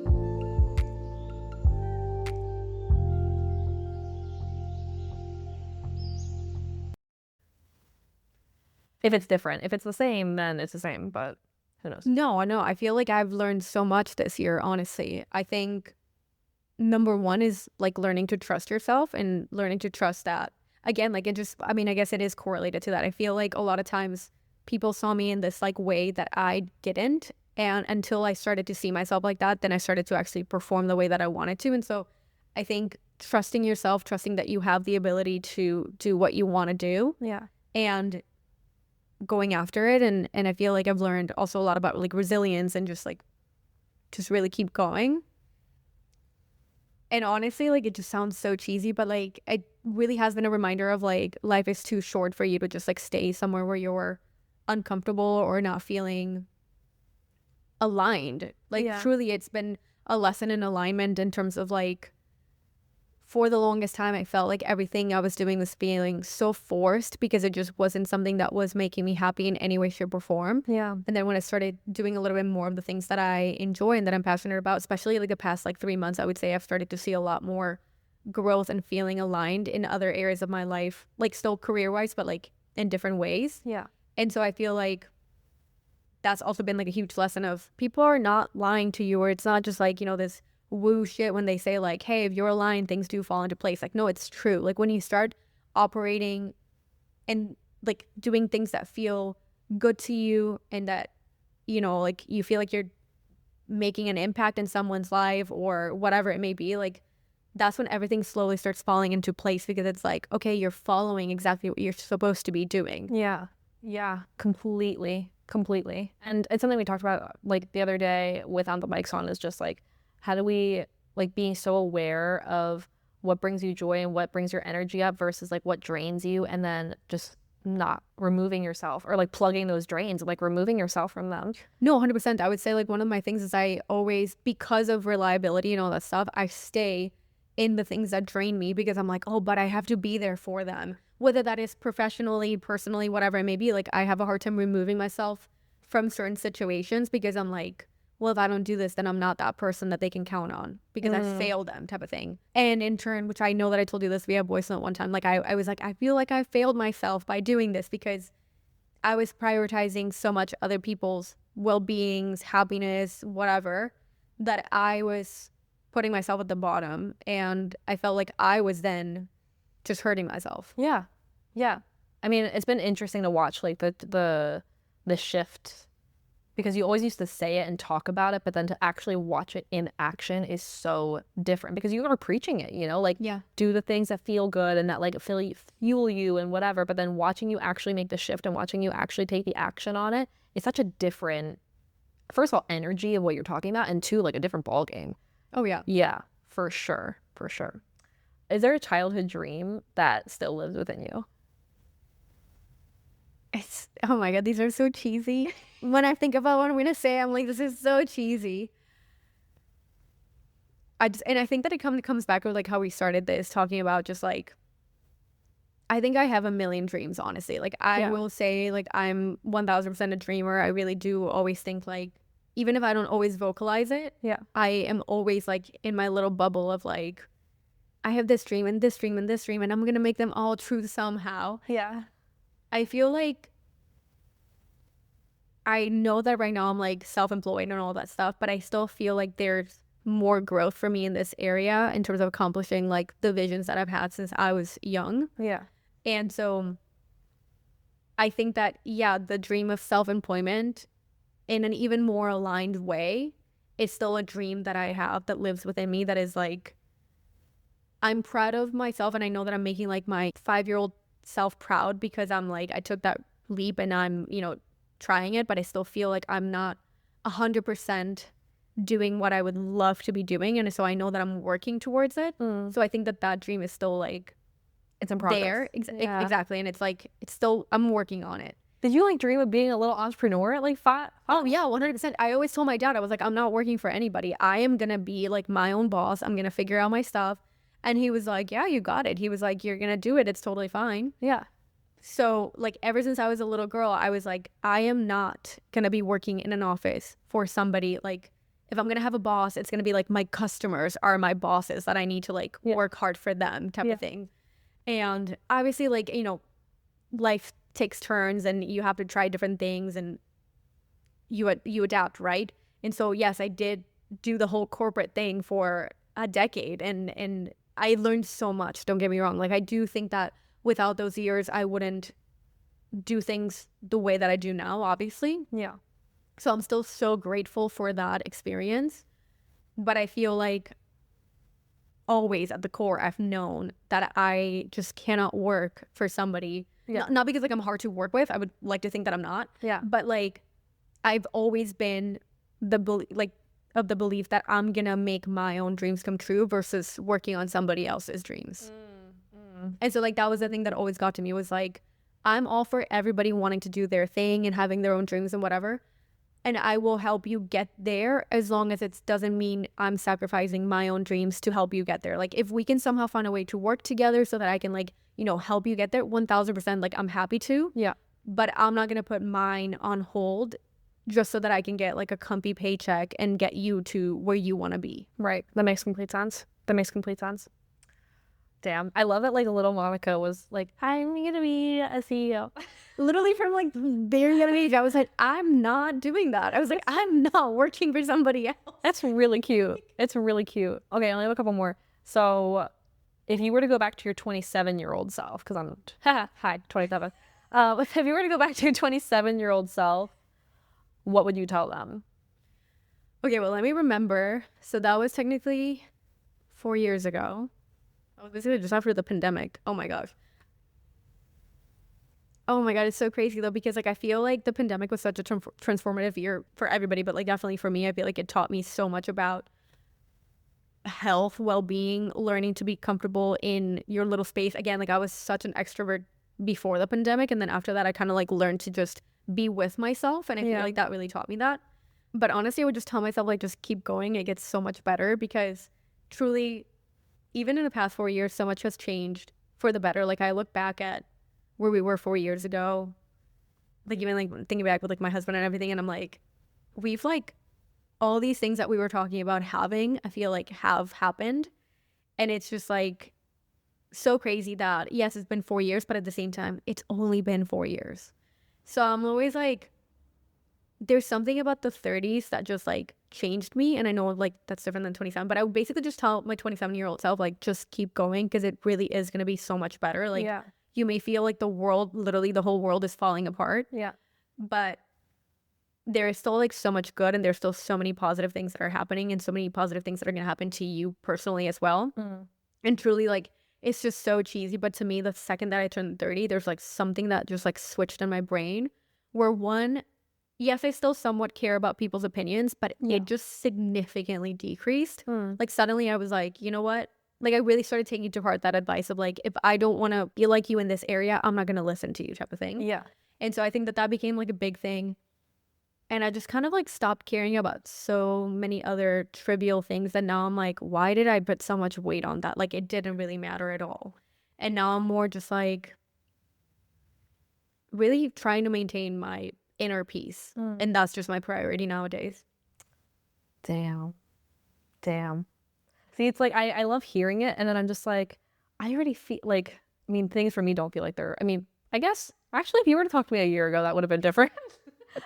If it's different. If it's the same, then it's the same, but who knows? No, I feel like I've learned so much this year, honestly. I think number one is like learning to trust yourself and learning to trust that, again, like it just, I mean, I guess it is correlated to that. I feel like a lot of times people saw me in this like way that I didn't. And until I started to see myself like that, then I started to actually perform the way that I wanted to. And so I think trusting yourself, trusting that you have the ability to do what you want to do. Yeah. And going after it. And I feel like I've learned also a lot about like resilience and just really keep going. And honestly, like it just sounds so cheesy, but like it really has been a reminder of like life is too short for you to just like stay somewhere where you're uncomfortable or not feeling aligned. Like truly it's been a lesson in alignment in terms of like, for the longest time, I felt like everything I was doing was feeling so forced because it just wasn't something that was making me happy in any way, shape, or form. Yeah. And then when I started doing a little bit more of the things that I enjoy and that I'm passionate about, especially like the past like 3 months, I would say I've started to see a lot more growth and feeling aligned in other areas of my life, like still career-wise, but like in different ways. Yeah. And so I feel like that's also been like a huge lesson of people are not lying to you, or it's not just like, you know, this woo shit when they say like, hey, if you're aligned, things do fall into place. Like, no, it's true. Like when you start operating and like doing things that feel good to you and that, you know, like you feel like you're making an impact in someone's life or whatever it may be, like that's when everything slowly starts falling into place, because it's like, okay, you're following exactly what you're supposed to be doing. Yeah, completely. And it's something we talked about like the other day with On the Mics On, is just like, how do we like being so aware of what brings you joy and what brings your energy up versus like what drains you, and then just not removing yourself, or like plugging those drains, like removing yourself from them. No, 100%. I would say like one of my things is I always, because of reliability and all that stuff, I stay in the things that drain me because I'm like, oh, but I have to be there for them. Whether that is professionally, personally, whatever it may be. Like I have a hard time removing myself from certain situations because I'm like, well, if I don't do this, then I'm not that person that they can count on because I failed them, type of thing. And in turn, which I know that I told you this via voice note one time, like I was like, I feel like I failed myself by doing this because I was prioritizing so much other people's well-beings, happiness, whatever, that I was putting myself at the bottom. And I felt like I was then just hurting myself. Yeah. I mean, it's been interesting to watch like the shift, because you always used to say it and talk about it, but then to actually watch it in action is so different, because you are preaching it, you know, like do the things that feel good and that like fuel you and whatever, but then watching you actually make the shift and watching you actually take the action on it is such a different, first of all, energy of what you're talking about, and two, like a different ball game. Oh yeah. Yeah, for sure. Is there a childhood dream that still lives within you? It's, oh my God, these are so cheesy. When I think about what I'm going to say, I'm like, this is so cheesy. And I think that it comes back with like how we started this, talking about just like I think I have a million dreams, honestly. Like, I will say, like, I'm 1000% a dreamer. I really do always think, like, even if I don't always vocalize it, I am always, like, in my little bubble of, like, I have this dream and this dream and this dream, and I'm going to make them all true somehow. Yeah. I feel like I know that right now I'm, like, self-employed and all that stuff, but I still feel like there's more growth for me in this area in terms of accomplishing, like, the visions that I've had since I was young. Yeah. And so I think that, the dream of self-employment in an even more aligned way is still a dream that I have that lives within me, that is, like, I'm proud of myself, and I know that I'm making, like, my 5-year-old self proud, because I'm, like, I took that leap and I'm, trying it, but I still feel like I'm not 100% doing what I would love to be doing, and so I know that I'm working towards it. So I think that dream is still, like, it's in progress. There. Exactly. And it's, like, it's still, I'm working on it. Did you, like, dream of being a little entrepreneur at, like, 5? Oh yeah, 100%. I always told my dad, I was like, I'm not working for anybody. I am gonna be, like, my own boss. I'm gonna figure out my stuff. And he was like, yeah, you got it. He was like, you're gonna do it. It's totally fine. Yeah. So, like, ever since I was a little girl, I was like, I am not gonna be working in an office for somebody. Like, if I'm gonna have a boss, it's gonna be, like, my customers are my bosses that I need to, like, work hard for them type of thing. And obviously, like, life takes turns and you have to try different things and you adapt, right? And so, yes, I did do the whole corporate thing for a decade, and I learned so much, don't get me wrong. Like, I do think that without those years, I wouldn't do things the way that I do now, obviously. Yeah. So I'm still so grateful for that experience. But I feel like always at the core, I've known that I just cannot work for somebody. Yeah. Not because, like, I'm hard to work with. I would like to think that I'm not. Yeah. But, like, I've always been of the belief that I'm gonna make my own dreams come true versus working on somebody else's dreams. And so, like, that was the thing that always got to me, was, like, I'm all for everybody wanting to do their thing and having their own dreams and whatever, and I will help you get there as long as it doesn't mean I'm sacrificing my own dreams to help you get there. Like, if we can somehow find a way to work together so that I can, like, help you get there, 1000%, like, I'm happy to. Yeah. But I'm not gonna put mine on hold just so that I can get, like, a comfy paycheck and get you to where you want to be. Right. That makes complete sense. Damn. I love that, like, little Monica was like, I'm gonna be a CEO. Literally from, like, very young age, I was like, I'm not doing that. I was like, I'm not working for somebody else. That's really cute. It's really cute. Okay, I only have a couple more. So if you were to go back to your 27-year-old self, because I'm, hi, 27. If you were to go back to your 27-year-old self, what would you tell them? Okay, well, let me remember. So that was technically 4 years ago. I was basically just after the pandemic. Oh my gosh. Oh my God, it's so crazy though, because, like, I feel like the pandemic was such a transformative year for everybody, but, like, definitely for me, I feel like it taught me so much about health, well-being, learning to be comfortable in your little space. Again, like, I was such an extrovert before the pandemic, and then after that I kind of, like, learned to just be with myself, and I feel like that really taught me that. But honestly, I would just tell myself, like, just keep going. It gets so much better, because truly, even in the past 4 years, so much has changed for the better. Like, I look back at where we were 4 years ago, like, even, like, thinking back with, like, my husband and everything, and I'm like, we've, like, all these things that we were talking about having, I feel like have happened. And it's just, like, so crazy that, yes, it's been 4 years, but at the same time, it's only been 4 years. So I'm always like, there's something about the 30s that just, like, changed me. And I know, like, that's different than 27, but I would basically just tell my 27-year-old self, like, just keep going, because it really is going to be so much better. Like, you may feel like the world, literally the whole world is falling apart. Yeah. But there is still, like, so much good, and there's still so many positive things that are happening, and so many positive things that are going to happen to you personally as well. And truly, like, it's just so cheesy, but to me, the second that I turned 30, there's, like, something that just, like, switched in my brain, where, one, yes, I still somewhat care about people's opinions, but it just significantly decreased. Like, suddenly I was like, you know what? Like, I really started taking to heart that advice of, like, if I don't want to be like you in this area, I'm not going to listen to you type of thing. Yeah. And so I think that became, like, a big thing. And I just kind of, like, stopped caring about so many other trivial things that now I'm like, why did I put so much weight on that? Like, it didn't really matter at all. And now I'm more just like, really trying to maintain my inner peace. And that's just my priority nowadays. Damn. See, it's like I love hearing it, and then I'm just like, I already feel like, I mean, things for me don't feel like they're, I mean, I guess actually if you were to talk to me a year ago, that would have been different.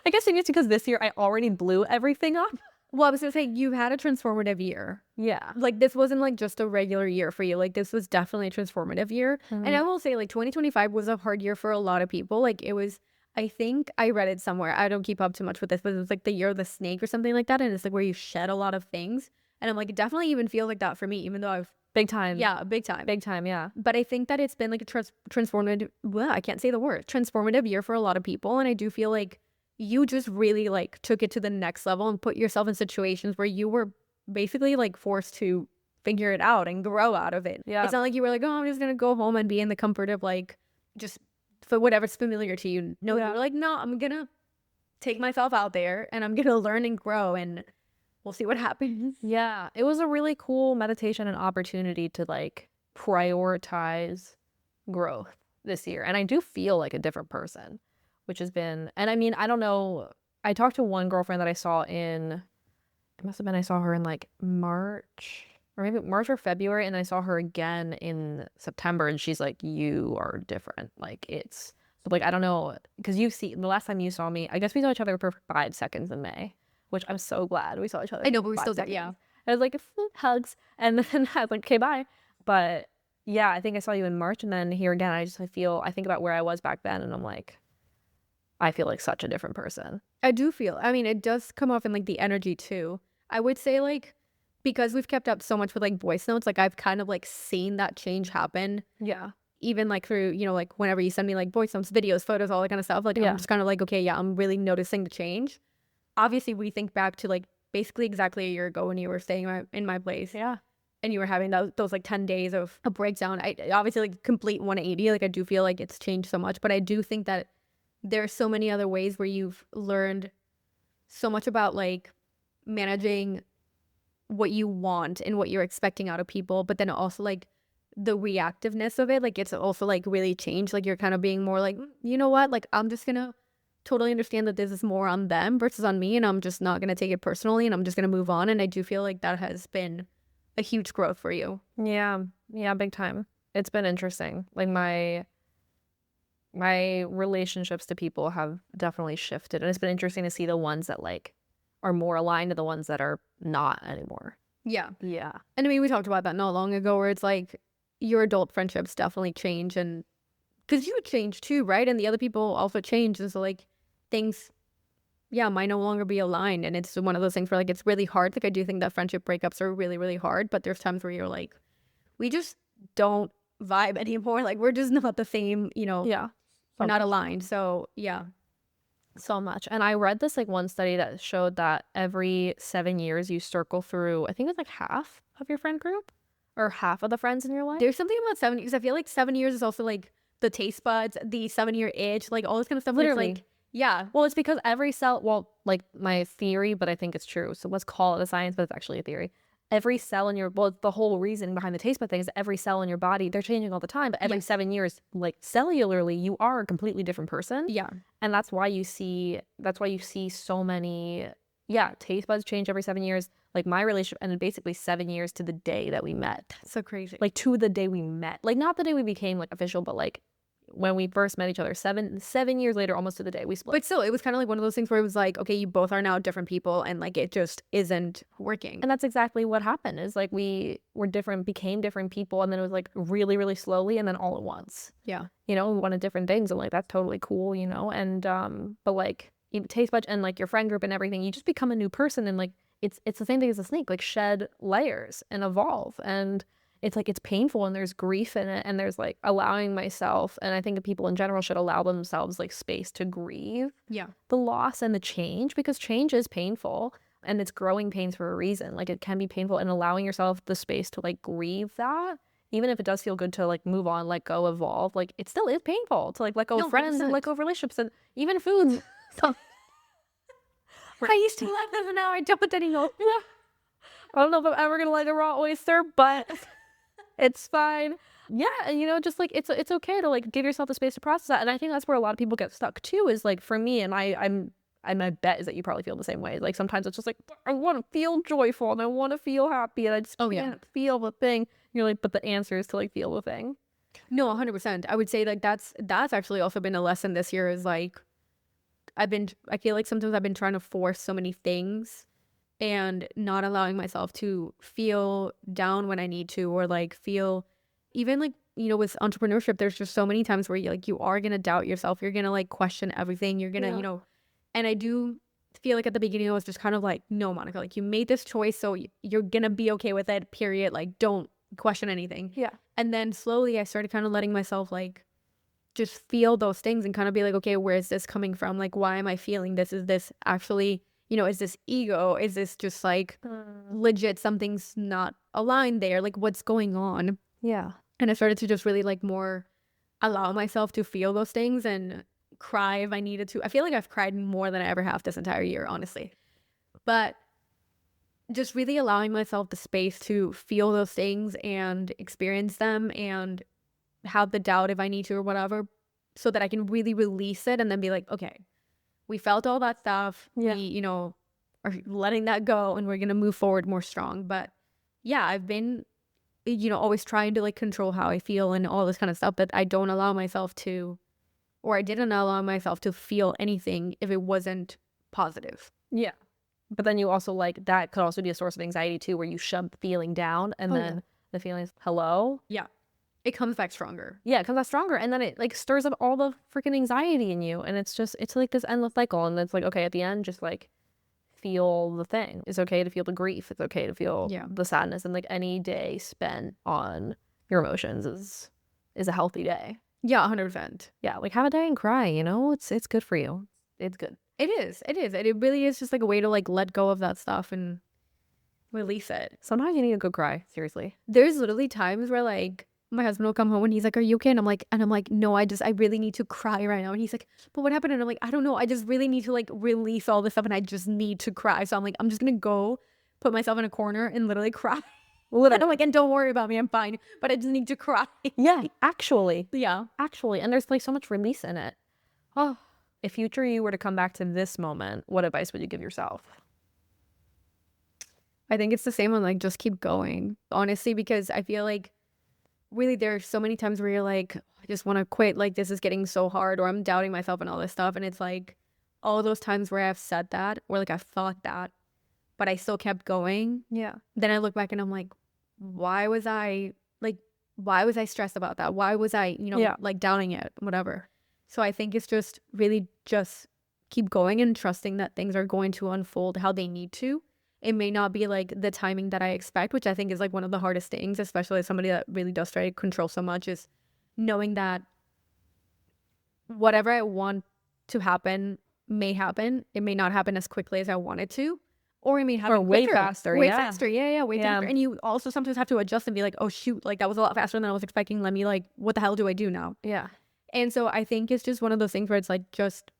I guess maybe it's because this year I already blew everything up. Well, I was gonna say, you've had a transformative year. Yeah. Like, this wasn't like just a regular year for you. Like, this was definitely a transformative year. And I will say, like, 2025 was a hard year for a lot of people. Like, it was, I think I read it somewhere. I don't keep up too much with this, but it was like the year of the snake or something like that. And it's like where you shed a lot of things. And I'm like, it definitely even feels like that for me, even though I've, Big time. yeah, big time. Big time, yeah. But I think that it's been like a transformative, well, I can't say the word, transformative year for a lot of people. And I do feel like you just really like took it to the next level and put yourself in situations where you were basically like forced to figure it out and grow out of it. Yeah. It's not like you were like, oh, I'm just going to go home and be in the comfort of like just for whatever's familiar to you. No, Yeah. you're like, no, I'm going to take myself out there and I'm going to learn and grow and we'll see what happens. Yeah, it was a really cool meditation and opportunity to like prioritize growth this year. And I do feel like a different person, which has been, and I mean, I don't know. I talked to one girlfriend that I saw in, it must have been, I saw her in like March or maybe March or February. And I saw her again in September and she's like, you are different. Like it's, so like, I don't know. Cause you see, the last time you saw me, I guess we saw each other for 5 seconds in May. Which I'm so glad we saw each other. I know, but we for still 5 did, seconds. yeah. I was like, hugs. And then I was like, okay, bye. But yeah, I think I saw you in March. And then here again, I think about where I was back then. And I'm like, I feel like such a different person. I do feel, I mean, it does come off in like the energy too. I would say like, because we've kept up so much with like voice notes, like I've kind of like seen that change happen. Yeah. Even like through, you know, like whenever you send me like voice notes, videos, photos, all that kind of stuff, like Yeah. I'm just kind of like, okay, yeah, I'm really noticing the change. Obviously, we think back to like basically exactly a year ago when you were staying in my place. Yeah. And you were having those like 10 days of a breakdown. I obviously like complete 180. Like I do feel like it's changed so much, but I do think that there's so many other ways where you've learned so much about like managing what you want and what you're expecting out of people, but then also like the reactiveness of it. Like it's also like really changed. Like you're kind of being more like, you know what? Like I'm just gonna totally understand that this is more on them versus on me, and I'm just not going to take it personally and I'm just going to move on. And I do feel like that has been a huge growth for you. Yeah. Yeah, big time. It's been interesting. Like my relationships to people have definitely shifted. And it's been interesting to see the ones that like are more aligned to the ones that are not anymore. Yeah. Yeah. And I mean, we talked about that not long ago where it's like your adult friendships definitely change, and because you change too, right? And the other people also change. And so like things, yeah, might no longer be aligned. And it's one of those things where like it's really hard. Like I do think that friendship breakups are really, really hard, but there's times where you're like, we just don't vibe anymore. Like we're just not the same, you know. Yeah. We're not aligned. So yeah. So much. And I read this like one study that showed that every 7 years you circle through, I think it's like half of your friend group or half of the friends in your life. There's something about 7 years. I feel like 7 years is also like the taste buds, the 7-year itch, like all this kind of stuff. Literally. It's like, yeah. Well, it's because every cell, well, like my theory, but I think it's true. So let's call it a science, but it's actually a theory. Every cell in your, well, the whole reason behind the taste bud thing is that every cell in your body, they're changing all the time. But every 7 years, like cellularly, you are a completely different person. Yeah. And that's why you see so many, taste buds change every 7 years. Like my relationship ended basically 7 years to the day that we met. That's so crazy. Like to the day we met. Like not the day we became like official, but like when we first met each other, 7 years later, almost to the day we split. But still, it was kind of like one of those things where it was like, okay, you both are now different people, and like it just isn't working. And that's exactly what happened. Is like we were different, became different people, and then it was like really, really slowly, and then all at once. Yeah. You know, we wanted different things, and like that's totally cool, you know. And but like even taste buds and like your friend group and everything, you just become a new person, and like it's the same thing as a snake, like shed layers and evolve. And it's like it's painful and there's grief in it, and there's like allowing myself, and I think that people in general should allow themselves like space to grieve the loss and the change, because change is painful and it's growing pains for a reason. Like it can be painful, and allowing yourself the space to like grieve that, even if it does feel good to like move on, let go, evolve, like it still is painful to like let go of friends and let go of relationships and even foods. So I used to like this and now I don't anymore. I don't know if I'm ever gonna like a raw oyster, but it's fine. Yeah, and you know, just like it's okay to like give yourself the space to process that. And I think that's where a lot of people get stuck too, is like for me, and my bet is that you probably feel the same way. Like sometimes it's just like I want to feel joyful and I want to feel happy and I just can't feel the thing. You're like, but the answer is to like feel the thing. No, 100%. I would say like that's actually also been a lesson this year, is like I feel like sometimes I've been trying to force so many things and not allowing myself to feel down when I need to, or like feel, even like, you know, with entrepreneurship, there's just so many times where you are going to doubt yourself. You're going to like question everything. You're going to, you know, and I do feel like at the beginning I was just kind of like, no, Monica, like you made this choice, so you're going to be okay with it, period. Like don't question anything. Yeah. And then slowly I started kind of letting myself like just feel those things and kind of be like, okay, where is this coming from? Like, why am I feeling this? Is this actually, you know, is this ego? Is this just like legit something's not aligned there? Like what's going on? Yeah. And I started to just really like more allow myself to feel those things and cry if I needed to. I feel like I've cried more than I ever have this entire year, honestly. But just really allowing myself the space to feel those things and experience them and have the doubt if I need to or whatever, so that I can really release it and then be like, okay, we felt all that stuff. Yeah. We, you know, are letting that go and we're going to move forward more strong. But yeah, I've been, you know, always trying to like control how I feel and all this kind of stuff, but I don't allow myself to, or I didn't allow myself to feel anything if it wasn't positive. Yeah. But then you also like, that could also be a source of anxiety too, where you shove the feeling down and then the feeling is hello. Yeah. It comes back stronger. Yeah, it comes back stronger. And then it like stirs up all the freaking anxiety in you. And it's like this endless cycle. And it's like, okay, at the end, just like feel the thing. It's okay to feel the grief. It's okay to feel the sadness. And like any day spent on your emotions is a healthy day. Yeah, 100%. Yeah, like have a day and cry, you know? It's good for you. It's good. It is. It is. It really is just like a way to like let go of that stuff and release it. Sometimes you need to go cry. Seriously. There's literally times where like my husband will come home and he's like, are you okay? And I'm like, no, I really need to cry right now. And he's like, but what happened? And I'm like, I don't know. I just really need to like release all this stuff and I just need to cry. So I'm like, I'm just going to go put myself in a corner and literally cry. And I'm like, and don't worry about me. I'm fine. But I just need to cry. Yeah, actually. Yeah. Actually. And there's like so much release in it. Oh, if future you were to come back to this moment, what advice would you give yourself? I think it's the same one. Like, just keep going, honestly, because I feel like really there are so many times where you're like, I just want to quit. Like, this is getting so hard, or I'm doubting myself and all this stuff. And it's like all those times where I've said that, or like I've thought that, but I still kept going. Yeah. Then I look back and I'm like, why was I stressed about that? Why was I, like doubting it, whatever. So I think it's just really just keep going and trusting that things are going to unfold how they need to. It may not be like the timing that I expect, which I think is like one of the hardest things, especially as somebody that really does try to control so much, is knowing that whatever I want to happen may happen. It may not happen as quickly as I want it to, or it may happen way quicker. faster. Way Yeah. faster. Yeah. Way faster. And you also sometimes have to adjust and be like, oh shoot, like that was a lot faster than I was expecting. Let me like, what the hell do I do now? Yeah. And so I think it's just one of those things where it's like, just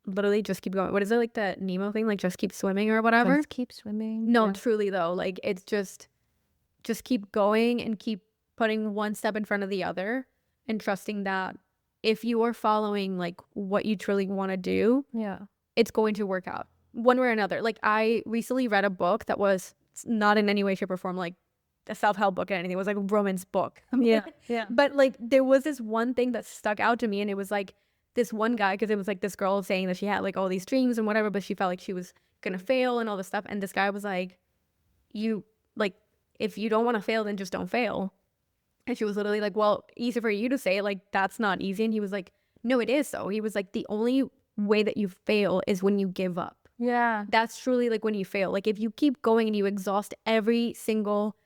literally just keep going. What is it, like the Nemo thing? Like just keep swimming or whatever? Just keep swimming. No, Yeah. truly though. Like it's just keep going and keep putting one step in front of the other and trusting that if you are following like what you truly want to do, Yeah. it's going to work out one way or another. Like I recently read a book that was not in any way, shape or form like a self-help book or anything. It was like a romance book. Yeah. Yeah. But like there was this one thing that stuck out to me, and it was like this one guy, because it was like this girl saying that she had like all these dreams and whatever, but she felt like she was gonna fail and all this stuff. And this guy was like, you like, if you don't want to fail, then just don't fail. And she was literally like, well, easy for you to say, like that's not easy. And he was like, no, it is. So he was like, the only way that you fail is when you give up. Yeah. That's truly like when you fail. Like if you keep going and you exhaust every single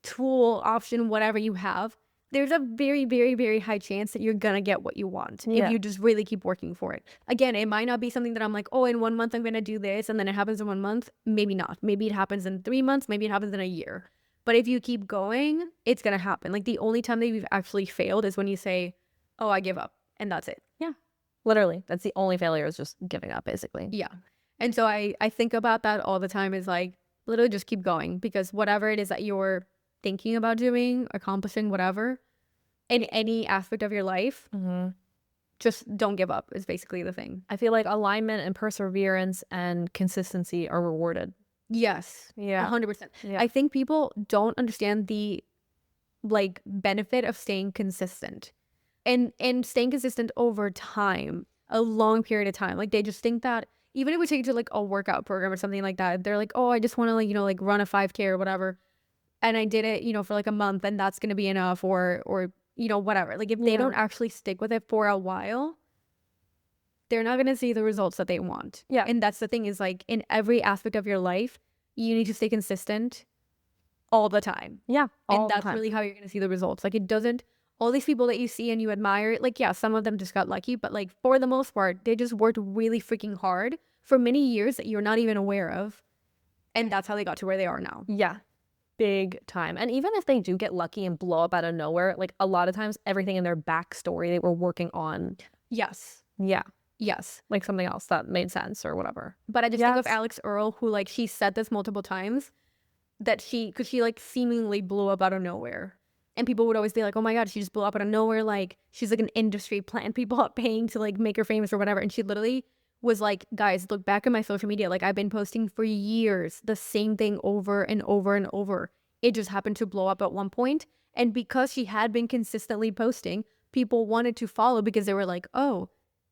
tool, option, whatever you have, there's a very, very, very high chance that you're gonna get what you want if you just really keep working for it. Again, it might not be something that I'm like, oh, in 1 month I'm gonna do this, and then it happens in 1 month. Maybe not. Maybe it happens in 3 months. Maybe it happens in a year. But if you keep going, it's gonna happen. Like the only time that you've actually failed is when you say, oh, I give up, and that's it. Yeah. Literally, that's the only failure, is just giving up, basically. Yeah. And so I think about that all the time, is like literally just keep going, because whatever it is that you're thinking about doing, accomplishing, whatever, in any aspect of your life, just don't give up is basically the thing. I feel like alignment and perseverance and consistency are rewarded. Yes. Yeah. 100%. Yeah. I think people don't understand the like benefit of staying consistent and staying consistent over time, a long period of time. Like they just think that even if we take it to like a workout program or something like that, they're like, oh, I just want to like, you know, like run a 5K or whatever. And I did it, you know, for like a month and that's going to be enough or, you know, whatever. Like if they don't actually stick with it for a while, they're not going to see the results that they want. Yeah. And that's the thing is like in every aspect of your life, you need to stay consistent all the time. Yeah. And that's really how you're going to see the results. Like it doesn't, all these people that you see and you admire, like, yeah, some of them just got lucky, but like for the most part, they just worked really freaking hard for many years that you're not even aware of. And that's how they got to where they are now. Yeah. Big time. And even if they do get lucky and blow up out of nowhere, like a lot of times everything in their backstory they were working on. Yes. Yeah. Yes. Like something else that made sense or whatever. But I just think of Alex Earle, who like she said this multiple times, that because she like seemingly blew up out of nowhere. And people would always be like, oh my God, she just blew up out of nowhere. Like she's like an industry plant. People are paying to like make her famous or whatever. And she literally was like, guys, look back at my social media. Like I've been posting for years, the same thing over and over and over. It just happened to blow up at one point. And because she had been consistently posting, people wanted to follow because they were like, oh,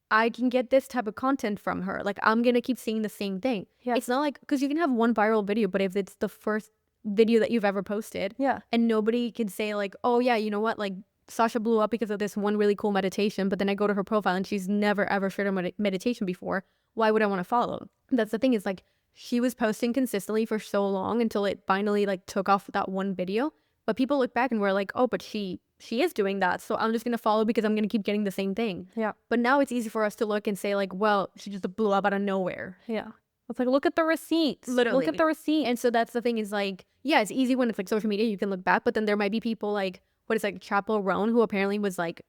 I can get this type of content from her. Like I'm going to keep seeing the same thing. Yeah. It's not like, because you can have one viral video, but if it's the first video that you've ever posted, and nobody can say like, oh yeah, you know what, like Sasha blew up because of this one really cool meditation, but then I go to her profile and she's never ever shared a meditation before, why would I want to follow? That's the thing, is like she was posting consistently for so long until it finally like took off with that one video, but people look back and were like, oh, but she is doing that, so I'm just gonna follow because I'm gonna keep getting the same thing. Yeah. But now it's easy for us to look and say like, well, she just blew up out of nowhere. Yeah. It's like, look at the receipts. Literally. Look at the receipt. And so that's the thing, is like, yeah, it's easy when it's like social media, you can look back, but then there might be people like, what is like Chappell Roan, who apparently was like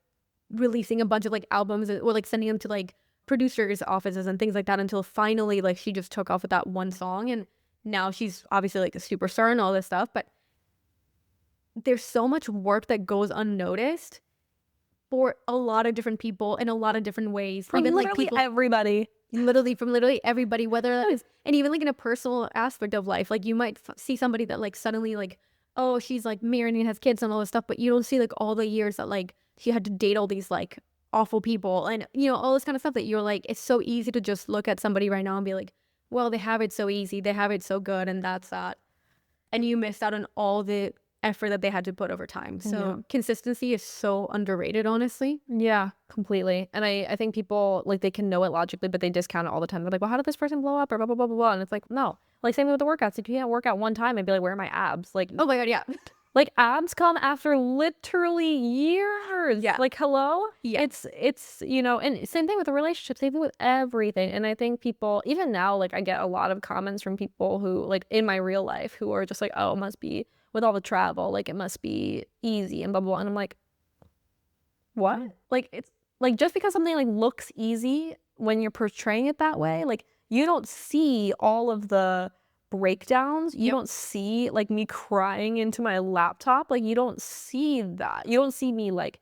releasing a bunch of like albums or like sending them to like producers' offices and things like that until finally like she just took off with that one song. And now she's obviously like a superstar and all this stuff, but there's so much work that goes unnoticed for a lot of different people in a lot of different ways. From even literally like people, everybody. Literally from literally everybody, whether that is, and even like in a personal aspect of life, like you might see somebody that like suddenly like, oh, she's like married and has kids and all this stuff, but you don't see like all the years that like she had to date all these like awful people and, you know, all this kind of stuff that you're like, it's so easy to just look at somebody right now and be like, well, they have it so easy, they have it so good, and that's that. And you missed out on all the effort that they had to put over time. So consistency is so underrated, honestly. Yeah, completely. And I think people like, they can know it logically, but they discount it all the time. They're like, well, how did this person blow up or blah blah blah blah blah. And it's like, no, like same with the workouts. If you can't work out one time and be like, where are my abs? Like, oh my God, yeah. Like abs come after literally years. Yeah. Like, hello? Yeah. It's, you know, and same thing with the relationships, same thing with everything. And I think people, even now, like I get a lot of comments from people who like in my real life who are just like, oh, it must be with all the travel, like it must be easy and blah, blah, blah. And I'm like, what? Like, it's like, just because something like looks easy when you're portraying it that way, like you don't see all of the breakdowns. You don't see like me crying into my laptop. Like you don't see that. You don't see me like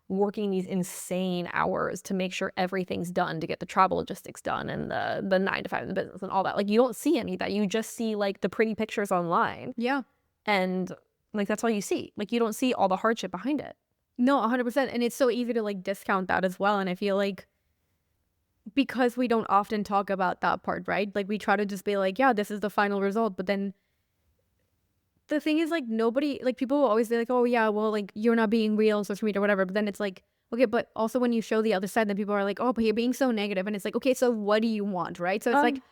working these insane hours to make sure everything's done, to get the travel logistics done and the 9 to 5 in the business and all that. Like you don't see any of that. You just see like the pretty pictures online. Yeah. And like that's all you see. Like you don't see all the hardship behind it. No, 100%. And it's so easy to like discount that as well. And I feel like because we don't often talk about that part, right? Like we try to just be like, yeah, this is the final result. But then the thing is like nobody, like people will always be like, oh yeah, well like you're not being real on social media or whatever. But then it's like, okay, but also when you show the other side, then people are like, oh, but you're being so negative. And it's like, okay, so what do you want, right? So it's like,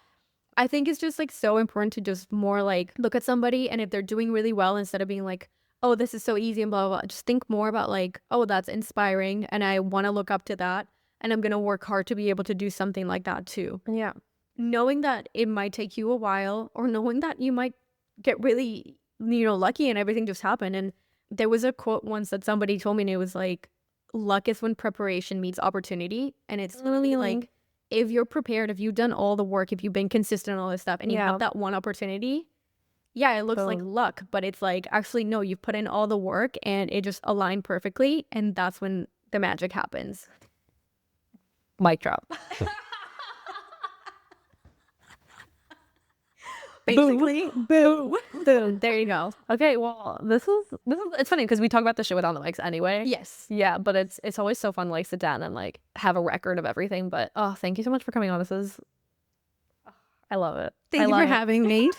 I think it's just like so important to just more like look at somebody, and if they're doing really well, instead of being like, oh, this is so easy and blah, blah, blah, just think more about like, oh, that's inspiring and I want to look up to that and I'm going to work hard to be able to do something like that too. Yeah. Knowing that it might take you a while, or knowing that you might get really, you know, lucky and everything just happened. And there was a quote once that somebody told me, and it was like, luck is when preparation meets opportunity. And it's literally like, if you're prepared, if you've done all the work, if you've been consistent on all this stuff, and you have that one opportunity, yeah, it looks like Boom. luck, but it's like, actually, no, you've put in all the work and it just aligned perfectly. And that's when the magic happens. Mic drop. Basically, boom. There you go. Okay, well, this is it's funny because we talk about this shit without the mics anyway. Yes. Yeah, but it's always so fun to like sit down and like have a record of everything. But oh, thank you so much for coming on. I love it. Thank you for having me.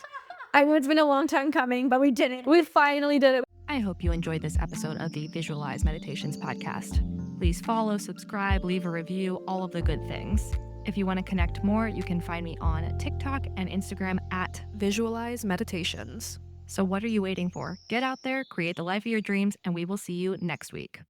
I know it's been a long time coming, but we did it. We finally did it. I hope you enjoyed this episode of the Visualize Meditations podcast. Please follow, subscribe, leave a review, all of the good things. If you want to connect more, you can find me on TikTok and Instagram at Visualize Meditations. So what are you waiting for? Get out there, create the life of your dreams, and we will see you next week.